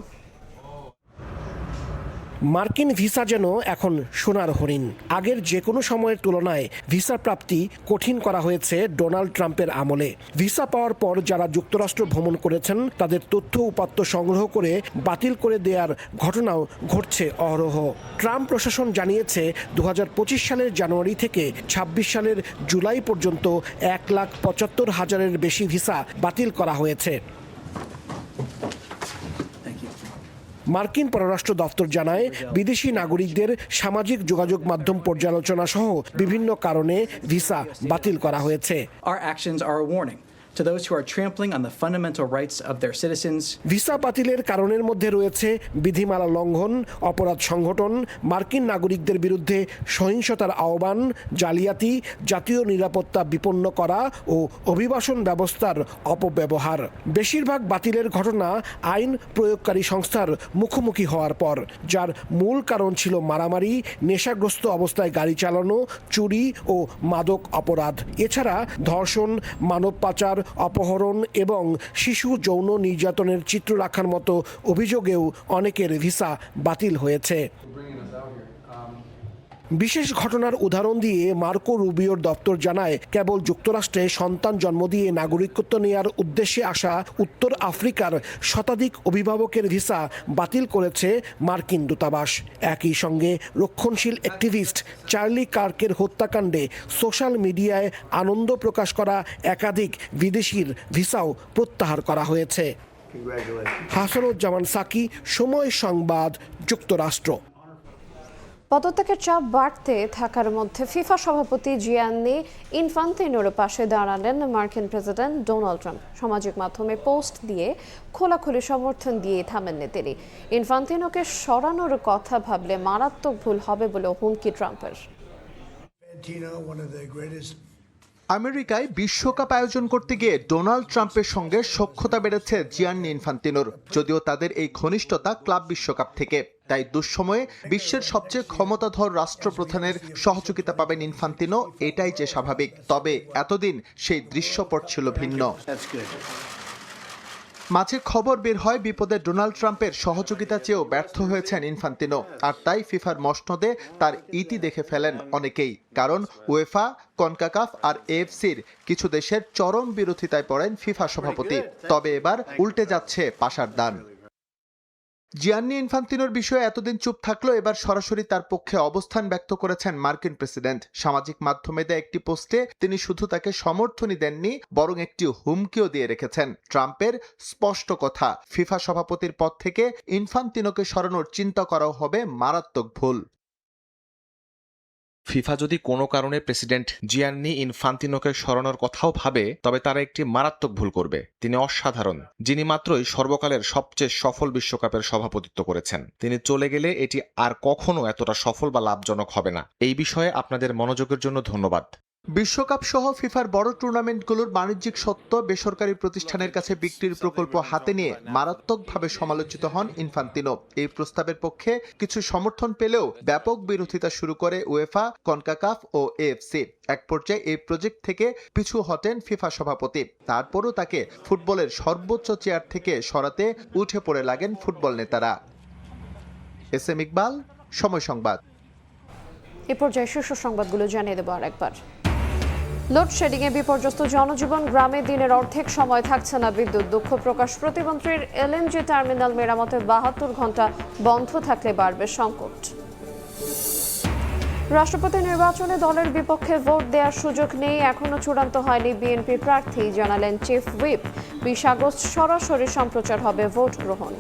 [SPEAKER 13] মার্কিন ভিসা যেন এখন সোনার হরিণ। আগের যে কোনো সময়ের তুলনায় ভিসা প্রাপ্তি কঠিন করা হয়েছে ডোনাল্ড ট্রাম্পের আমলে। ভিসা পাওয়ার পর যারা যুক্তরাষ্ট্র ভ্রমণ করেছেন তাদের তথ্য উপাত্ত সংগ্রহ করে বাতিল করে দেওয়ার ঘটনাও ঘটছে অহরহ। ট্রাম্প প্রশাসন জানিয়েছে 2025 সালের জানুয়ারি থেকে 26 সালের জুলাই পর্যন্ত 1,75,000-এর বেশি ভিসা বাতিল করা হয়েছে। মার্কিন পররাষ্ট্র দফতর জানায়, বিদেশি নাগরিকদের সামাজিক যোগাযোগ মাধ্যম পর্যালোচনা সহ বিভিন্ন কারণে ভিসা বাতিল করা হয়েছে।
[SPEAKER 14] Our actions are a warning to those who are trampling on the fundamental rights of their citizens.
[SPEAKER 13] Visa বাতিলের কারণের মধ্যে রয়েছে বিধিমালা লঙ্ঘন, অপরাধ সংগঠন, মার্কিন নাগরিকদের বিরুদ্ধে সহিংসতার আহ্বান, জালিয়াতি, জাতীয় নিরাপত্তা বিপন্ন করা ও অভিবাসন ব্যবস্থার অপব্যবহার। বেশিরভাগ বাতিলের ঘটনা আইন প্রয়োগকারী সংস্থার মুখোমুখি হওয়ার পর, যার মূল কারণ ছিল মারামারি, নেশাগ্রস্ত অবস্থায় গাড়ি চালানো, চুরি ও মাদক অপরাধ। এছাড়া ধর্ষণ, মানব পাচার, অপহরণ এবং শিশু যৌন নির্যাতনের চিত্র রাখার মতো অভিযোগেও অনেকের ভিসা বাতিল হয়েছে। বিশেষ ঘটনার উদাহরণ দিয়ে মার্কো রুবিওর দপ্তর জানায়, কেবল যুক্তরাষ্ট্রে সন্তান জন্ম দিয়ে নাগরিকত্ব নেয়ার উদ্দেশ্যে আসা উত্তর আফ্রিকার শতাধিক অভিভাবকের ভিসা বাতিল করেছে মার্কিন দূতাবাস। একই সঙ্গে রক্ষণশীল অ্যাক্টিভিস্ট চার্লি কার্কের হত্যাকাণ্ডে সোশ্যাল মিডিয়ায় আনন্দ প্রকাশ করা একাধিক বিদেশির ভিসাও প্রত্যাহার করা হয়েছে। হাসানুজ্জামান সাকি, সময় সংবাদ, যুক্তরাষ্ট্র।
[SPEAKER 1] পদত্যাগের চাপ বাড়তে থাকার মধ্যে ফিফা সভাপতি জিয়ান্নি ইনফান্তিনোর পাশে দাঁড়ালেন মার্কিন প্রেসিডেন্ট ডোনাল্ড ট্রাম্প। সামাজিক মাধ্যমে পোস্ট দিয়ে খোলাখুলি সমর্থন দিয়ে থামেননি তিনি। ইনফান্তিনোকে সরানোর কথা ভাবলে মারাত্মক ভুল হবে বলে হুমকি ট্রাম্পের।
[SPEAKER 15] আমেরিকায় বিশ্বকাপ আয়োজন করতে গিয়ে ডোনাল্ড ট্রাম্পের সঙ্গে সখ্যতা বেড়েছে জিয়ান্নি ইনফান্তিনোর। যদিও তাদের এই ঘনিষ্ঠতা ক্লাব বিশ্বকাপ থেকে, তাই দুঃসময়ে বিশ্বের সবচেয়ে ক্ষমতাধর রাষ্ট্রপ্রধানের সহযোগিতা পাবেন ইনফান্তিনো, এটাই যে স্বাভাবিক। তবে এতদিন সেই দৃশ্যপট ছিল ভিন্ন। মাঝে খবর বের হয় বিপদে ডোনাল্ড ট্রাম্পের সহযোগিতা চেয়েও ব্যর্থ হয়েছেন ইনফান্তিনো, আর তাই ফিফার মসনদে তার ইতি দেখে ফেলেন অনেকেই। কারণ উয়েফা, কনকাকাফ আর এএফসির কিছু দেশের চরম বিরোধিতায় পড়েন ফিফা সভাপতি। তবে এবার উল্টে যাচ্ছে পাশার দান। জিয়ান্নি ইনফান্তিনোর বিষয়ে এতদিন চুপ থাকলেও এবার সরাসরি তার পক্ষে অবস্থান ব্যক্ত করেছেন মার্কিন প্রেসিডেন্ট। সামাজিক মাধ্যমে দেয়া একটি পোস্টে তিনি শুধু তাকে সমর্থনই দেননি, বরং একটি হুমকিও দিয়ে রেখেছেন। ট্রাম্পের স্পষ্ট কথা, ফিফা সভাপতির পদ থেকে ইনফান্তিনোকে সরানোর চিন্তা করাও হবে মারাত্মক ভুল।
[SPEAKER 16] ফিফা যদি কোনো কারণে প্রেসিডেন্ট জিয়ান্নি ইনফান্তিনোকে সরানোর কথাও ভাবে, তবে তারা একটি মারাত্মক ভুল করবে। তিনি অসাধারণ, যিনি মাত্রই সর্বকালের সবচেয়ে সফল বিশ্বকাপের সভাপতিত্ব করেছেন। তিনি চলে গেলে এটি আর কখনো এতটা সফল বা লাভজনক হবে না। এই বিষয়ে আপনাদের মনোযোগের জন্য ধন্যবাদ।
[SPEAKER 15] বিশ্বকাপ সহ ফিফার বড় টুর্নামেন্টগুলোর বাণিজ্যিক সত্ত্ব বেসরকারি প্রতিষ্ঠানের কাছে বিক্রির প্রকল্প হাতে নিয়ে মারাত্মকভাবে সমালোচিত হন ইনফান্তিনো। এই প্রস্তাবের পক্ষে কিছু সমর্থন পেলেও ব্যাপক বিরোধিতা শুরু করে উয়েফা, কনকাকাফ ও এএফসি। এক পর্যায়ে এই প্রজেক্ট থেকে পিছু হটেন ফিফা সভাপতি। তারপরও তাকে ফুটবলের সর্বোচ্চ চেয়ার থেকে সরাতে উঠে পড়ে লাগেন ফুটবল নেতারা। এস এম ইকবাল, সময় সংবাদ।
[SPEAKER 1] এ পর্যায়ে শীর্ষ সংবাদগুলো জানিয়ে দেবো আরেকবার। লোডশেডিং এ বিপর্যস্ত জনজীবন, গ্রামে দিনের অর্ধেক সময় থাকছে না বিদ্যুৎ। দুঃখ প্রকাশ প্রতিমন্ত্রীর। এলএনজি টার্মিনাল মেরামতে 72 ঘন্টা বন্ধ থাকলে বাড়বে সংকট। রাষ্ট্রপতি নির্বাচনে দলের বিপক্ষে ভোট দেওয়ার সুযোগ নেই, এখনো চূড়ান্ত হয়নি বিএনপি প্রার্থী, জানালেন চিফ হুইপ। 20 আগস্ট সরাসরি সম্প্রচার হবে ভোট গ্রহণ।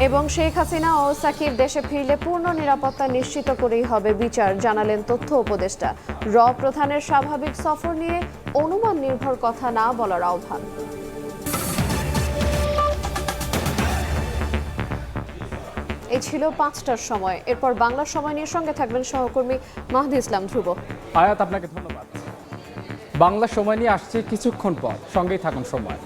[SPEAKER 1] এবং শেখ হাসিনা ও সাকিব দেশে ফিরলে পূর্ণ নিরাপত্তা নিশ্চিত করেই হবে বিচার, জানালেন তথ্য উপদেষ্টা। প্রধানের স্বাভাবিক সফর নিয়ে অনুমান নির্ভর কথা না বলার আহ্বান। এই ছিল 5টার সময়। এরপর বাংলা সময় নিয়ে সঙ্গে থাকবেন সহকর্মী মাহদি ইসলাম ধ্রুব।
[SPEAKER 3] আয়াত, আপনাকে ধন্যবাদ। বাংলা সময় নিয়ে আসছে কিছুক্ষণ পর, সঙ্গেই থাকুন সময়।